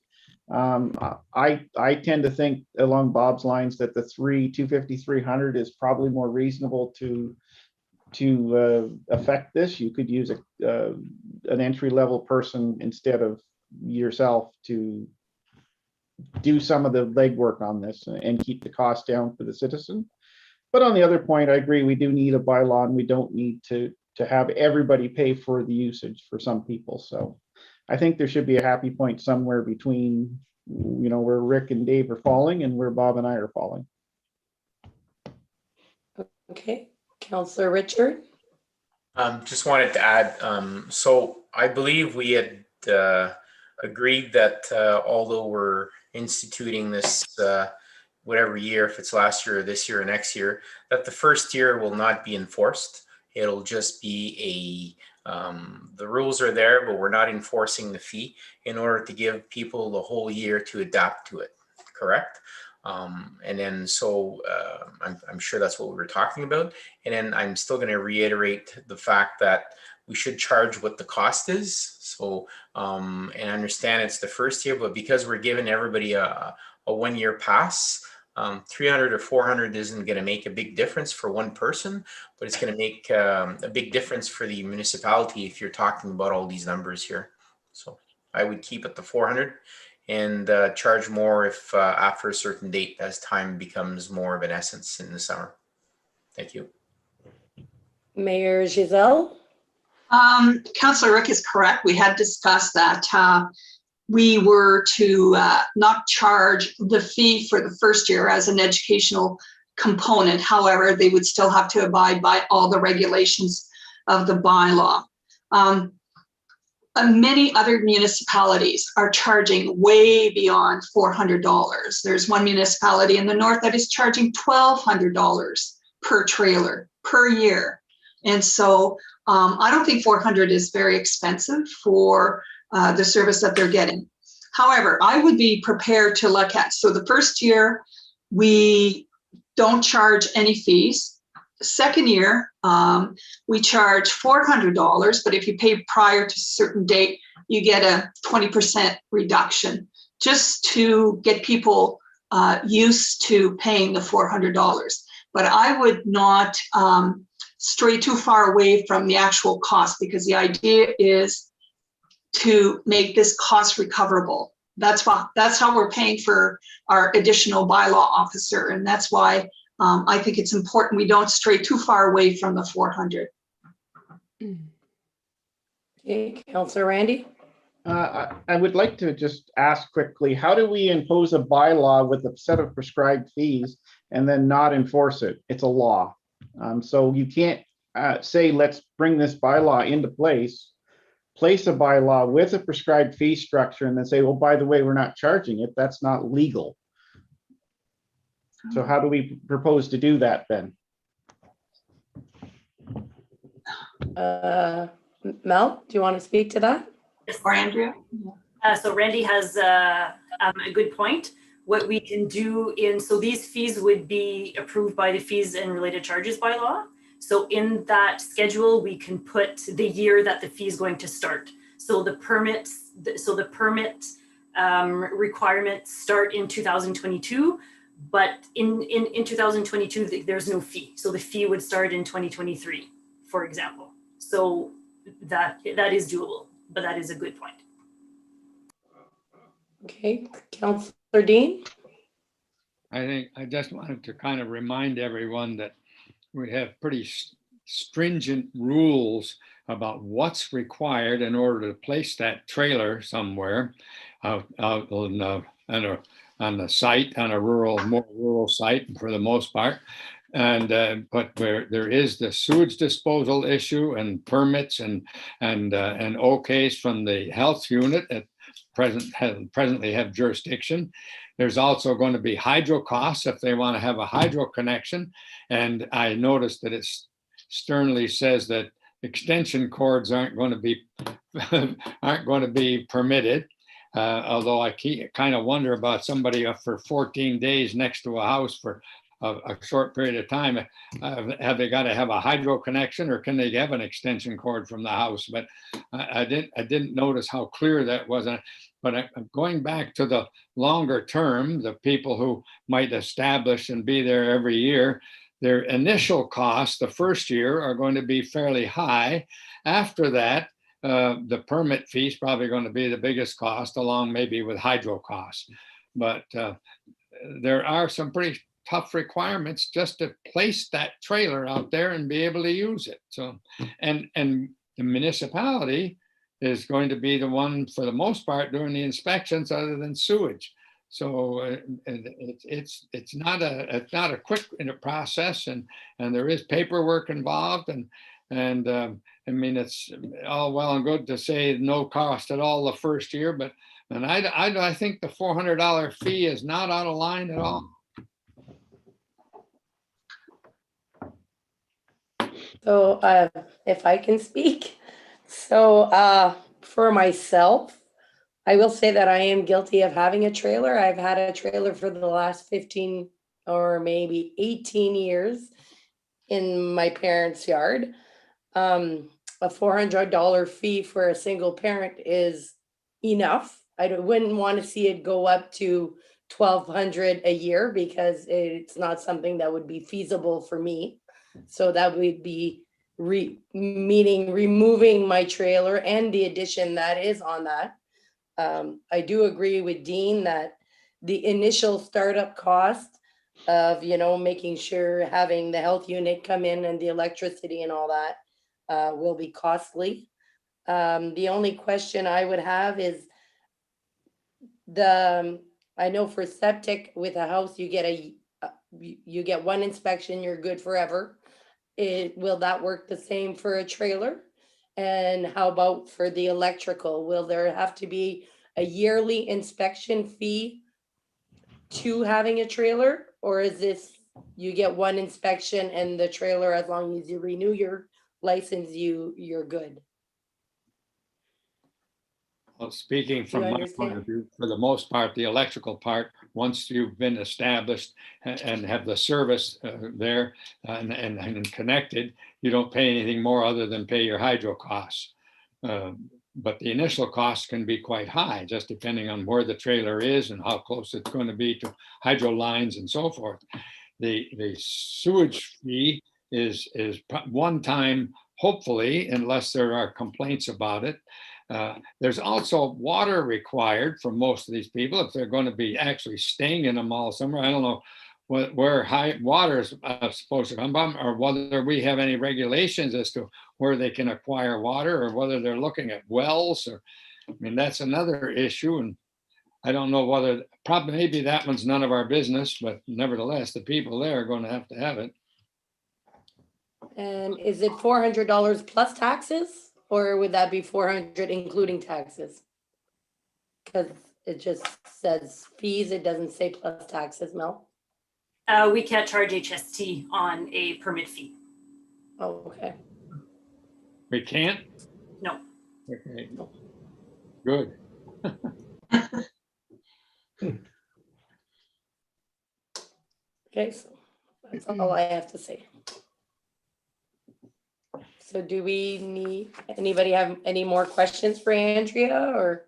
I tend to think along Bob's lines that the 250, 300 is probably more reasonable to affect this. You could use an entry-level person instead of yourself to do some of the legwork on this and keep the cost down for the citizen. But on the other point, I agree, we do need a bylaw and we don't need to have everybody pay for the usage for some people. So I think there should be a happy point somewhere between, you know, where Rick and Dave are falling and where Bob and I are falling. Okay, Councillor Richard. Just wanted to add, so I believe we had agreed that although we're instituting this whatever year, if it's last year or this year or next year, that the first year will not be enforced. It'll just be the rules are there, but we're not enforcing the fee in order to give people the whole year to adapt to it, correct? And then so I'm sure that's what we were talking about. And then I'm still going to reiterate the fact that we should charge what the cost is. So, and I understand it's the first year, but because we're giving everybody a 1-year pass, 300 or 400 isn't going to make a big difference for one person, but it's going to make a big difference for the municipality if you're talking about all these numbers here. So I would keep it the 400 and charge more if after a certain date as time becomes more of an essence in the summer. Thank you. Mayor Giselle. Councillor Rick is correct. We had discussed that we were to not charge the fee for the first year as an educational component. However, they would still have to abide by all the regulations of the bylaw. Many other municipalities are charging way beyond $400. There's one municipality in the north that is charging $1,200 per trailer per year. And so I don't think 400 is very expensive for the service that they're getting. However, I would be prepared to look at, so the first year we don't charge any fees. second year, we charge $400, but if you pay prior to a certain date, you get a 20% reduction, just to get people used to paying the $400. But I would not stray too far away from the actual cost, because the idea is to make this cost recoverable. That's how we're paying for our additional bylaw officer, and that's why I think it's important we don't stray too far away from the 400. Okay, Councillor Randy? I would like to just ask quickly, how do we impose a bylaw with a set of prescribed fees and then not enforce it? It's a law. So you can't say, let's bring this bylaw into place a bylaw with a prescribed fee structure, and then say, well, by the way, we're not charging it. That's not legal. So how do we propose to do that then? Mel, do you want to speak to that? Or Andrea? So Randy has a good point. What we can do so these fees would be approved by the fees and related charges bylaw. So in that schedule, we can put the year that the fee is going to start. So the permit requirements start in 2022, but in 2022, there's no fee. So the fee would start in 2023, for example. So that is doable, but that is a good point. Okay, Councillor Dean? I just wanted to kind of remind everyone that we have pretty stringent rules about what's required in order to place that trailer somewhere out on the site, on a more rural site for the most part. And but where there is the sewage disposal issue and permits and OKs from the health unit at presently have jurisdiction. There's also going to be hydro costs if they want to have a hydro connection. And I noticed that it sternly says that extension cords aren't going to be permitted. Although I kind of wonder about somebody up for 14 days next to a house for a short period of time. Have they got to have a hydro connection, or can they have an extension cord from the house? But I didn't notice how clear that was. But going back to the longer term, the people who might establish and be there every year, their initial costs the first year are going to be fairly high. After that, the permit fee is probably going to be the biggest cost, along maybe with hydro costs. But there are some pretty tough requirements just to place that trailer out there and be able to use it. So, and the municipality is going to be the one, for the most part, doing the inspections other than sewage. So it's not a quick process, and there is paperwork involved, and I mean, it's all well and good to say no cost at all the first year, but I think the $400 fee is not out of line at all. So if I can speak, so for myself, I will say that I am guilty of having a trailer. I've had a trailer for the last 15 or maybe 18 years in my parents' yard. A $400 fee for a single parent is enough. I wouldn't want to see it go up to $1,200 a year, because it's not something that would be feasible for me. So that would be removing my trailer and the addition that is on that. I do agree with Dean that the initial startup cost of, making sure having the health unit come in and the electricity and all that will be costly. The only question I would have is I know for septic with a house, you get one inspection, you're good forever. Will that work the same for a trailer? And how about for the electrical? Will there have to be a yearly inspection fee to having a trailer? Or is this, you get one inspection and the trailer, as long as you renew your license, you're good? Well, speaking you from my point understand? of view, for the most part, the electrical part, once you've been established and have the service there and connected, you don't pay anything more other than pay your hydro costs. But the initial costs can be quite high, just depending on where the trailer is and how close it's going to be to hydro lines and so forth. The sewage fee is one time, hopefully, unless there are complaints about it. There's also water required for most of these people if they're going to be actually staying in them all summer. I don't know where high water is supposed to come from, or whether we have any regulations as to where they can acquire water, or whether they're looking at wells. Or, I mean, that's another issue, and I don't know whether probably maybe that one's none of our business, but nevertheless, the people there are going to have it. And is it $400 plus taxes, or would that be 400 including taxes? Because it just says fees, it doesn't say plus taxes, Mel. We can't charge HST on a permit fee. Oh, okay. We can't? No. Okay. Good. Okay, so that's all I have to say. So do we need, anybody have any more questions for Andrea, or?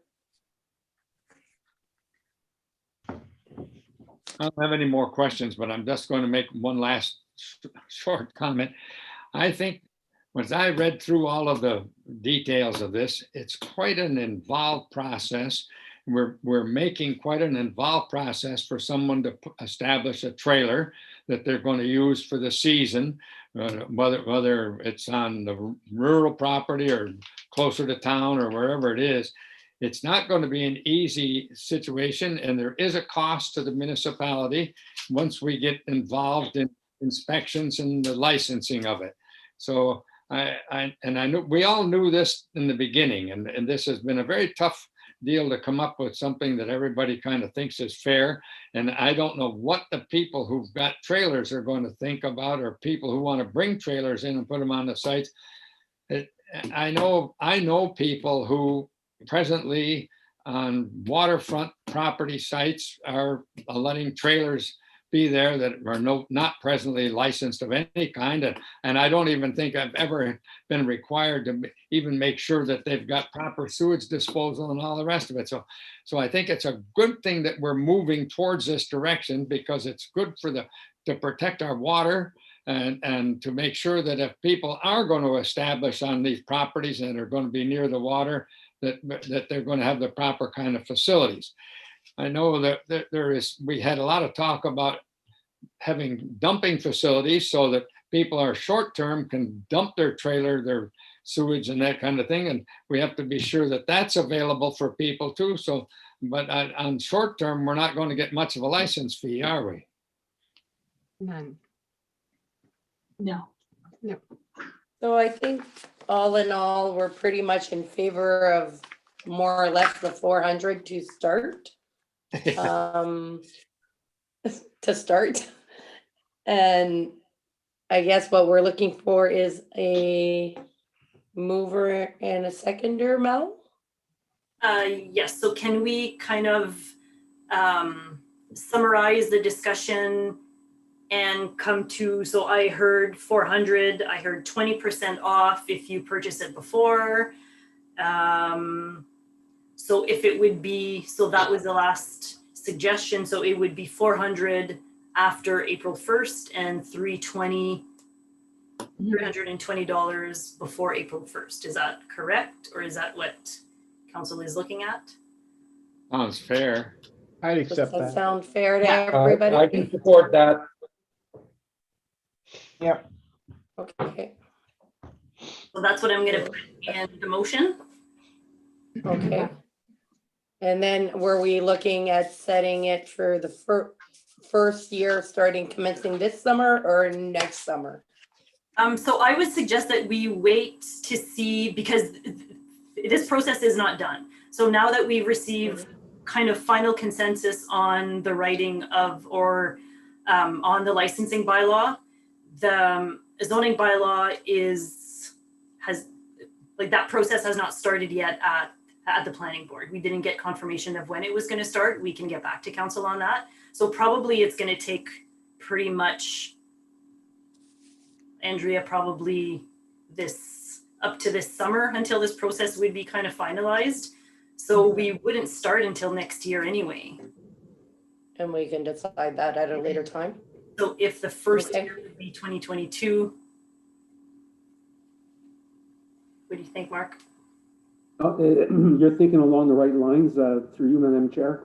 I don't have any more questions, but I'm just going to make one last short comment. I think once I read through all of the details of this, it's quite an involved process. We're making quite an involved process for someone to establish a trailer that they're going to use for the season, whether it's on the rural property or closer to town or wherever it is. It's not going to be an easy situation, and there is a cost to the municipality once we get involved in inspections and the licensing of it. So I knew we all knew this in the beginning, and this has been a very tough deal to come up with something that everybody kind of thinks is fair. And I don't know what the people who've got trailers are going to think about, or people who want to bring trailers in and put them on the sites. I know people who presently on waterfront property sites are letting trailers be there that are not presently licensed of any kind. And I don't even think I've ever been required to even make sure that they've got proper sewage disposal and all the rest of it. So I think it's a good thing that we're moving towards this direction, because it's good to protect our water and to make sure that if people are going to establish on these properties and are going to be near the water, that they're going to have the proper kind of facilities. I know that we had a lot of talk about having dumping facilities so that people are short-term can dump their trailer, their sewage and that kind of thing. And we have to be sure that that's available for people too. So, but on short-term, we're not going to get much of a license fee, are we? None. No. No. So I think all in all, we're pretty much in favor of more or less the 400 to start. To start. And I guess what we're looking for is a mover and a seconder, Mel? Yes, so can we kind of summarize the discussion and come to, so I heard 400, I heard 20% off if you purchase it before. So if it would be, so that was the last suggestion, so it would be 400 after April 1st and $320 before April 1st. Is that correct? Or is that what council is looking at? Sounds fair. I'd Does accept that that. sound fair to everybody? I can support that. Yep. Okay, So that's what I'm gonna put in the motion. okay. And then were we looking at setting it for the first year starting commencing this summer or next summer? So I would suggest that we wait to see, because this process is not done. So now that we've received kind of final consensus on the writing of, or on the licensing bylaw, the zoning bylaw that process has not started yet at the planning board. We didn't get confirmation of when it was going to start. We can get back to council on that. So probably it's going to take pretty much, Andrea, probably this up to this summer until this process would be kind of finalized. So we wouldn't start until next year anyway. And we can decide that at a later time. So if the first Okay. year would be 2022, what do you think, Mark? You're thinking along the right lines, through you, Madam Chair.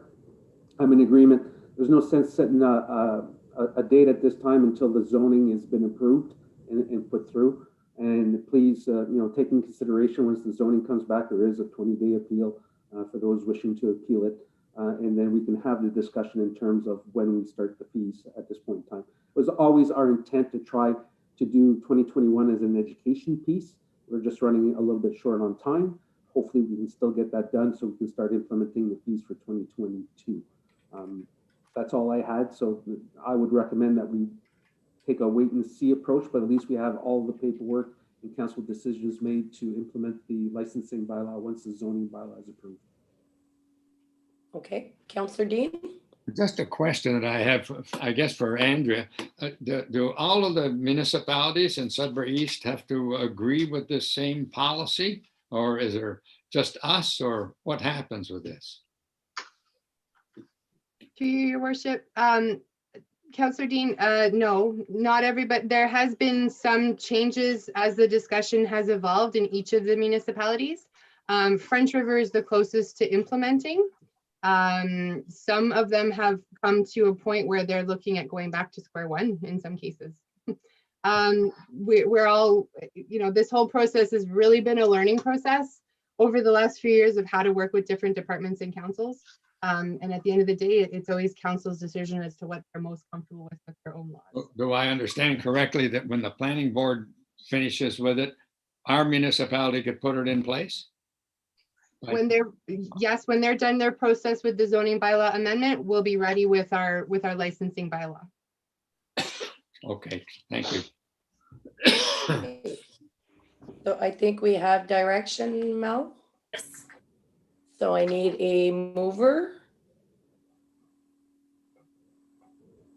I'm in agreement. There's no sense setting a date at this time until the zoning has been approved and put through. And please, take in consideration once the zoning comes back, there is a 20-day appeal for those wishing to appeal it. And then we can have the discussion in terms of when we start the fees at this point in time. It was always our intent to try to do 2021 as an education piece. We're just running a little bit short on time. Hopefully we can still get that done so we can start implementing the fees for 2022. That's all I had. So I would recommend that we take a wait and see approach, but at least we have all the paperwork and council decisions made to implement the licensing bylaw once the zoning bylaw is approved. Okay, Councillor Dean? Just a question that I have, I guess, for Andrea. Do all of the municipalities in Sudbury East have to agree with this same policy? Or is there just us, or what happens with this? To your worship, Councillor Dean, no, not everybody. There has been some changes as the discussion has evolved in each of the municipalities. French River is the closest to implementing. Some of them have come to a point where they're looking at going back to square one in some cases. We're all, this whole process has really been a learning process over the last few years of how to work with different departments and councils. And at the end of the day, it's always council's decision as to what they're most comfortable with their own laws. Do I understand correctly that when the planning board finishes with it, our municipality could put it in place? When they're done their process with the zoning bylaw amendment, we'll be ready with our licensing bylaw. Okay, thank you. So I think we have direction, Mel. Yes. So I need a mover.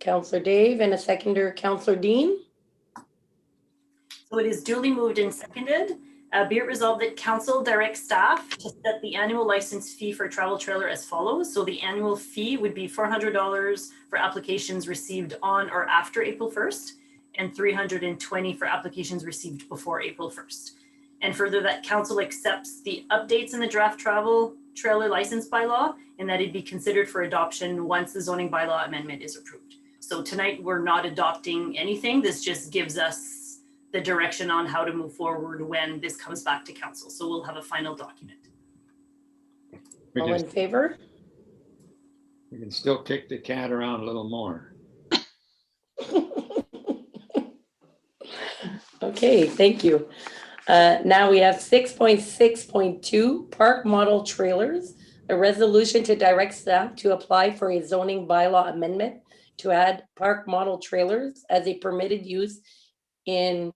Councillor Dave and a seconder, Councillor Dean. So it is duly moved and seconded. Be it resolved that council directs staff to set the annual license fee for travel trailer as follows. So the annual fee would be $400 for applications received on or after April 1st and $320 for applications received before April 1st. And further, that council accepts the updates in the draft travel trailer license bylaw and that it'd be considered for adoption once the zoning bylaw amendment is approved. So tonight we're not adopting anything. This just gives us the direction on how to move forward when this comes back to council. So we'll have a final document. All in favor? We can still kick the cat around a little more. Okay, thank you. Now we have 6.6.2 park model trailers, a resolution to direct staff to apply for a zoning bylaw amendment to add park model trailers as a permitted use in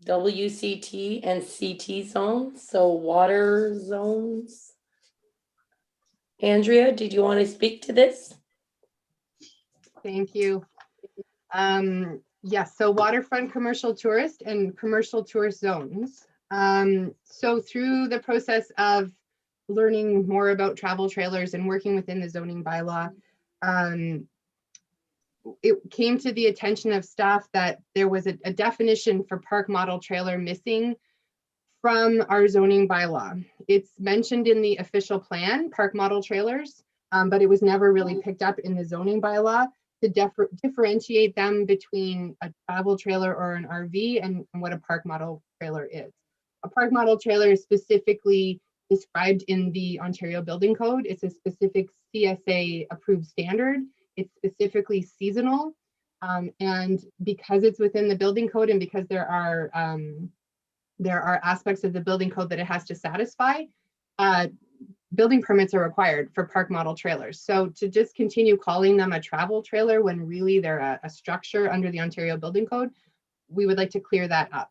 WCT and CT zones, so water zones. Andrea, did you want to speak to this? Thank you. Yes, so waterfront commercial tourist and commercial tourist zones. So through the process of learning more about travel trailers and working within the zoning bylaw, it came to the attention of staff that there was a definition for park model trailer missing from our zoning bylaw. It's mentioned in the official plan, park model trailers, but it was never really picked up in the zoning bylaw to differentiate them between a travel trailer or an RV and what a park model trailer is. A park model trailer is specifically described in the Ontario Building Code. It's a specific CSA approved standard. It's specifically seasonal. And because it's within the building code and because there are aspects of the building code that it has to satisfy, building permits are required for park model trailers. So to just continue calling them a travel trailer when really they're a structure under the Ontario Building Code, we would like to clear that up.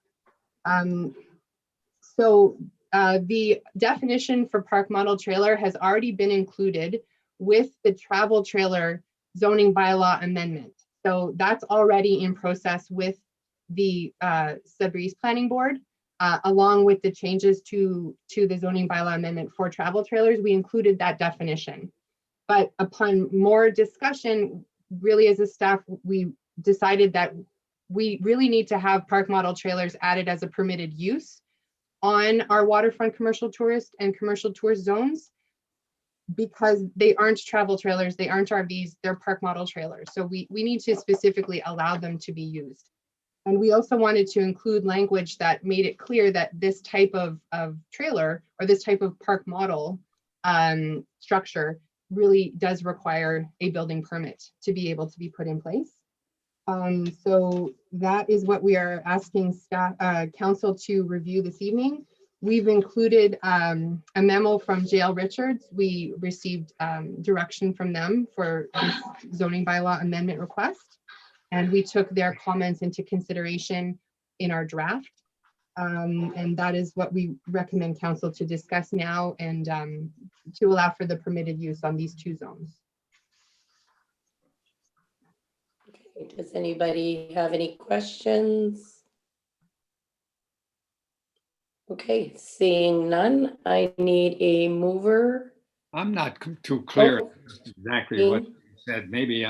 So the definition for park model trailer has already been included with the travel trailer zoning bylaw amendment. So that's already in process with the Sudbury East Planning Board, along with the changes to the zoning bylaw amendment for travel trailers. We included that definition. But upon more discussion, really as a staff, we decided that we really need to have park model trailers added as a permitted use on our waterfront commercial tourist and commercial tourist zones, because they aren't travel trailers, they aren't RVs, they're park model trailers. So we need to specifically allow them to be used. And we also wanted to include language that made it clear that this type of trailer or this type of park model structure really does require a building permit to be able to be put in place. So that is what we are asking staff, council to review this evening. We've included a memo from JL Richards. We received direction from them for this zoning bylaw amendment request, and we took their comments into consideration in our draft. And that is what we recommend council to discuss now and to allow for the permitted use on these two zones. Okay, does anybody have any questions? Okay, seeing none, I need a mover. I'm not too clear Oh, exactly what Dean? you said. Maybe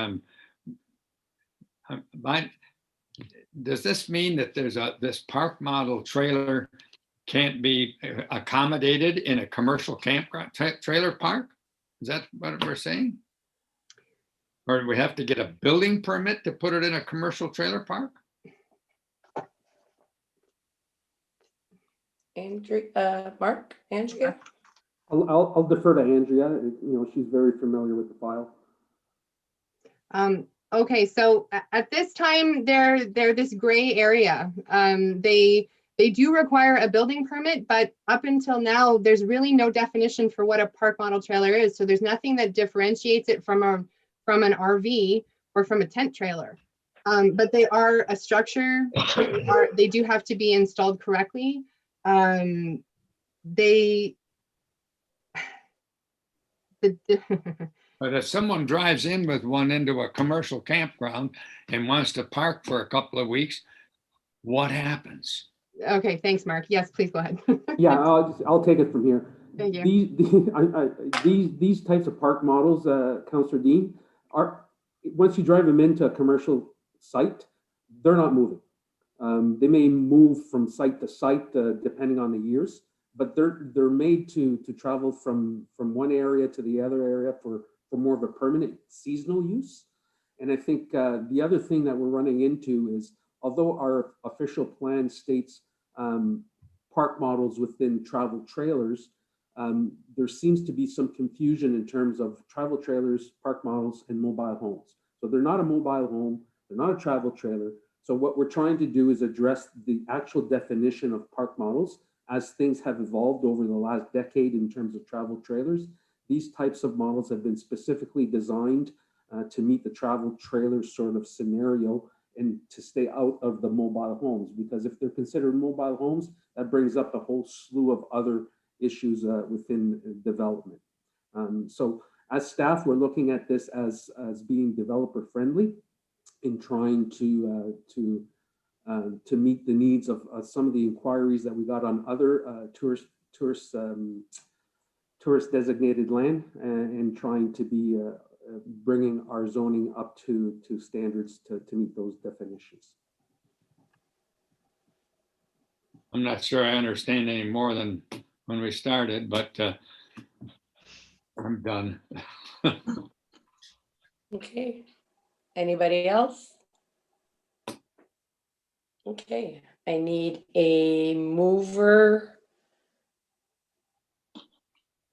does this mean that this park model trailer can't be accommodated in a commercial campground trailer park? Is that what we're saying? Or do we have to get a building permit to put it in a commercial trailer park? Mark, Andrea? I'll defer to Andrea. You know, she's very familiar with the file. Okay, so at this time, they're this gray area. They do require a building permit, but up until now, there's really no definition for what a park model trailer is. So there's nothing that differentiates it from an RV or from a tent trailer. But they are a structure. They do have to be installed correctly. But if someone drives in with one into a commercial campground and wants to park for a couple of weeks, what happens? Okay, thanks, Mark. Yes, please go ahead. Yeah, I'll take it from here. Thank you. These types of park models, Councillor Dean, are, once you drive them into a commercial site, they're not moving. They may move from site to site depending on the years, but they're made to travel from one area to the other area for more of a permanent seasonal use. And I think the other thing that we're running into is, although our official plan states park models within travel trailers, there seems to be some confusion in terms of travel trailers, park models, and mobile homes. So they're not a mobile home, they're not a travel trailer. So what we're trying to do is address the actual definition of park models as things have evolved over the last decade in terms of travel trailers. These types of models have been specifically designed to meet the travel trailer sort of scenario and to stay out of the mobile homes, because if they're considered mobile homes, that brings up a whole slew of other issues within development. So as staff, we're looking at this as being developer friendly in trying to meet the needs of some of the inquiries that we got on other tourist designated land, and trying to be bringing our zoning up to standards to meet those definitions. I'm not sure I understand any more than when we started, but I'm done. Okay, anybody else? Okay, I need a mover.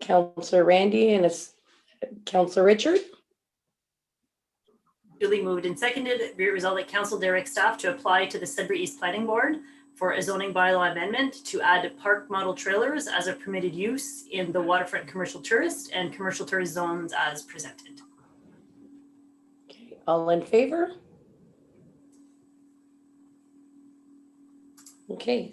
Councillor Randy and Councillor Richard. Duly moved and seconded. Be it resolved that council direct staff to apply to the Sudbury East Planning Board for a zoning bylaw amendment to add park model trailers as a permitted use in the waterfront commercial tourist and commercial tourist zones as presented. Okay, all in favor? Okay,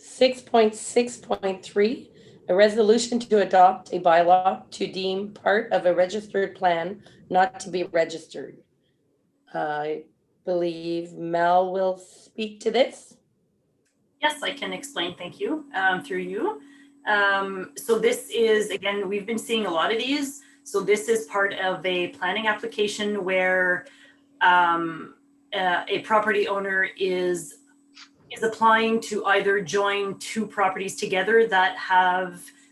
6.6.3, a resolution to adopt a bylaw to deem part of a registered plan not to be registered. I believe Mel will speak to this. Yes, I can explain, thank you, through you. So this is, again, we've been seeing a lot of these. So this is part of a planning application where a property owner is applying to either join two properties together that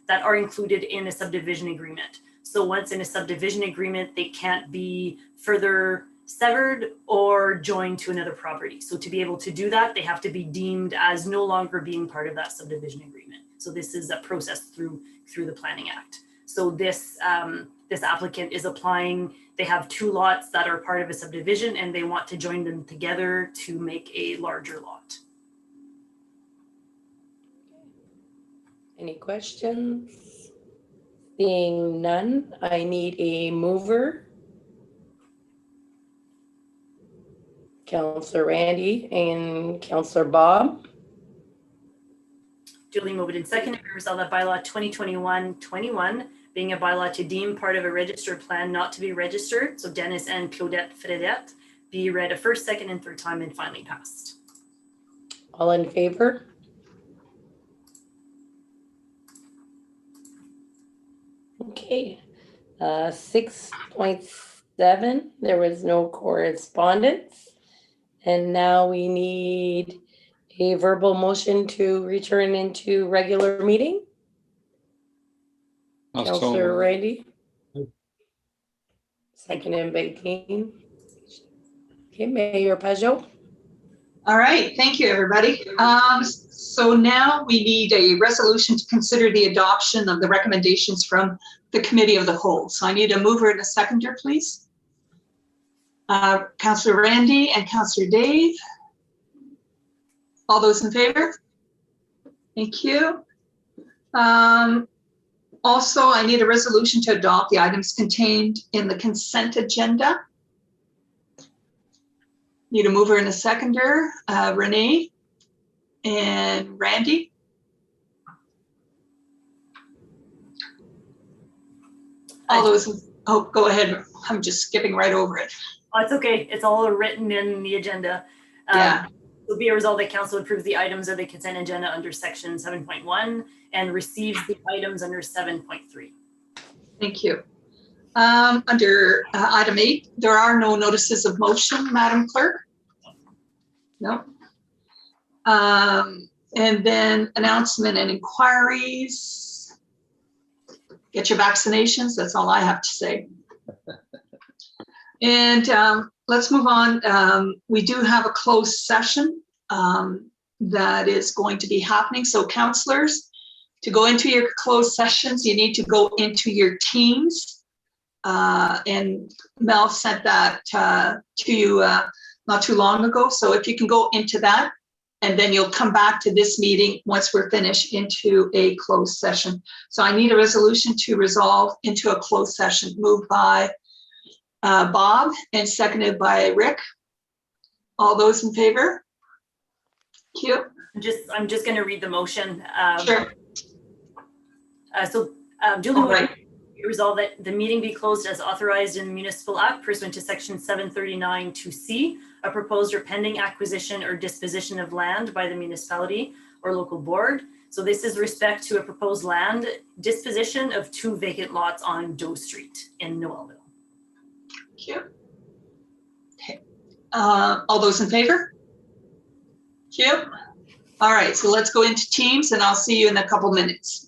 are included in a subdivision agreement. So once in a subdivision agreement, they can't be further severed or joined to another property. So to be able to do that, they have to be deemed as no longer being part of that subdivision agreement. So this is a process through the Planning Act. So this applicant is applying, they have two lots that are part of a subdivision and they want to join them together to make a larger lot. Any questions? Seeing none, I need a mover. Councillor Randy and Councillor Bob. Duly moved and seconded, be resolved that bylaw 2021-21 being a bylaw to deem part of a registered plan not to be registered, so Dennis and Claudette Fredette, be read a first, second, and third time and finally passed. All in favor? Okay. 6.7, there was no correspondence. And now we need a verbal motion to return into regular meeting. Councillor Randy. Seconded by Dean. Okay, Mayor Pajot. All right, thank you, everybody. So now we need a resolution to consider the adoption of the recommendations from the Committee of the Whole. So I need a mover and a seconder, please. Councillor Randy and Councillor Dave. All those in favor? Thank you. Also, I need a resolution to adopt the items contained in the consent agenda. Need a mover and a seconder, Renee and Randy. All those, oh, go ahead. I'm just skipping right over it. Oh, it's okay. It's all written in the agenda. Yeah. It will be a result that council approves the items of the consent agenda under section 7.1 and receives the items under 7.3. Thank you. Under item 8, there are no notices of motion, Madam Clerk. No. And then announcement and inquiries. Get your vaccinations. That's all I have to say. And let's move on. We do have a closed session that is going to be happening. So councillors, to go into your closed sessions, you need to go into your teams. And Mel sent that to you not too long ago. So if you can go into that, and then you'll come back to this meeting once we're finished into a closed session. So I need a resolution to resolve into a closed session, moved by Bob and seconded by Rick. All those in favor? Thank you. I'm just going to read the motion. Sure. Duly All right. resolved that the meeting be closed as authorized in the Municipal Act pursuant to section 739 2C, a proposed or pending acquisition or disposition of land by the municipality or local board. So this is respect to a proposed land disposition of 2 vacant lots on Doe Street in Noelville. Thank you. Okay. All those in favor? Thank you. All right, so let's go into teams and I'll see you in a couple minutes.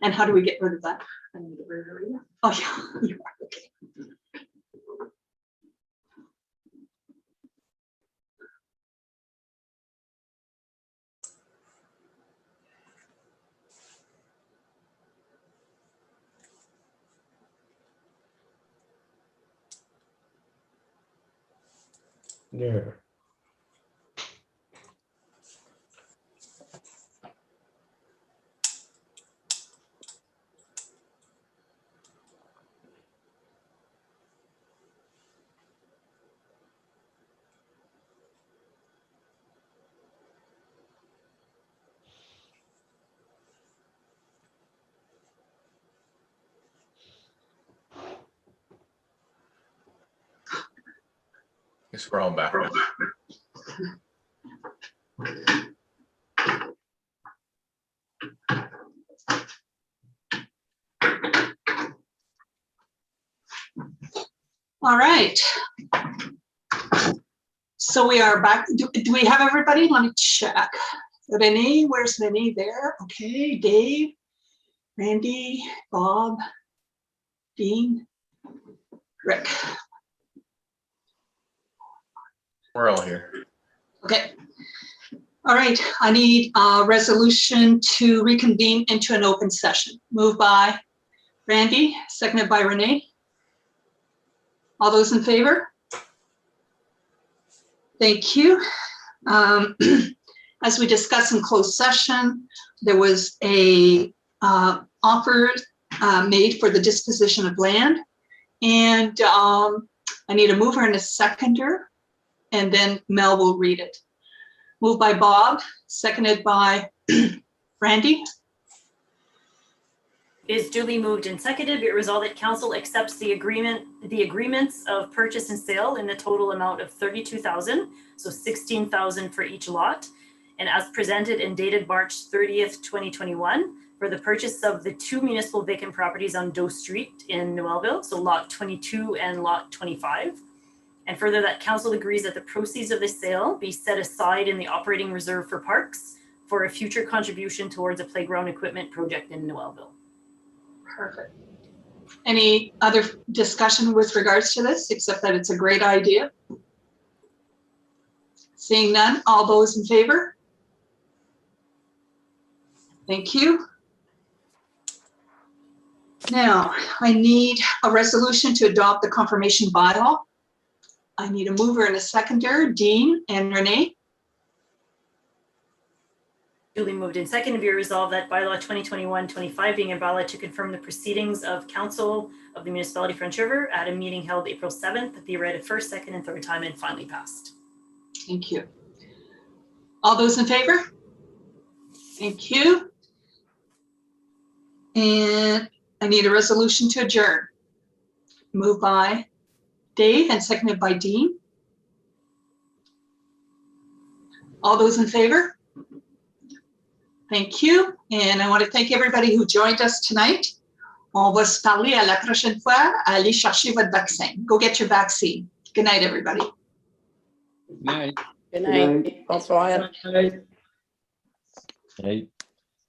And how do we get rid of that? Oh, yeah. You are, okay. There. Guess we're all back. All right. So we are back. Do we have everybody? Let me check. Renee, where's Renee? There. Okay. Dave, Randy, Bob, Dean, Rick. We're all here. Okay. All right. I need a resolution to reconvene into an open session. Moved by Randy, seconded by Renee. All those in favor? Thank you. As we discussed in closed session, there was a offer made for the disposition of land. And I need a mover and a seconder, and then Mel will read it. Moved by Bob, seconded by Randy. It is duly moved and seconded. Be it resolved that council accepts the agreements of purchase and sale in the total amount of 32,000, so 16,000 for each lot. And as presented and dated March 30th, 2021, for the purchase of the 2 municipal vacant properties on Doe Street in Noelville, so lot 22 and lot 25. And further, that council agrees that the proceeds of the sale be set aside in the operating reserve for parks for a future contribution towards a playground equipment project in Noelville. Perfect. Any other discussion with regards to this, except that it's a great idea? Seeing none, all those in favor? Thank you. Now, I need a resolution to adopt the confirmation bylaw. I need a mover and a seconder, Dean and Renee. Duly moved and seconded. Be resolved that bylaw 2021-25 being a bylaw to confirm the proceedings of council of the municipality of French River at a meeting held April 7th be read a first, second, and third time and finally passed. Thank you. All those in favor? Thank you. And I need a resolution to adjourn. Moved by Dave and seconded by Dean. All those in favor? Thank you. And I want to thank everybody who joined us tonight. On va se parler à la prochaine fois. Allez chercher votre vaccin. Go get your vaccine. Good night, everybody. Good night. Good night. Bonsoir. Right.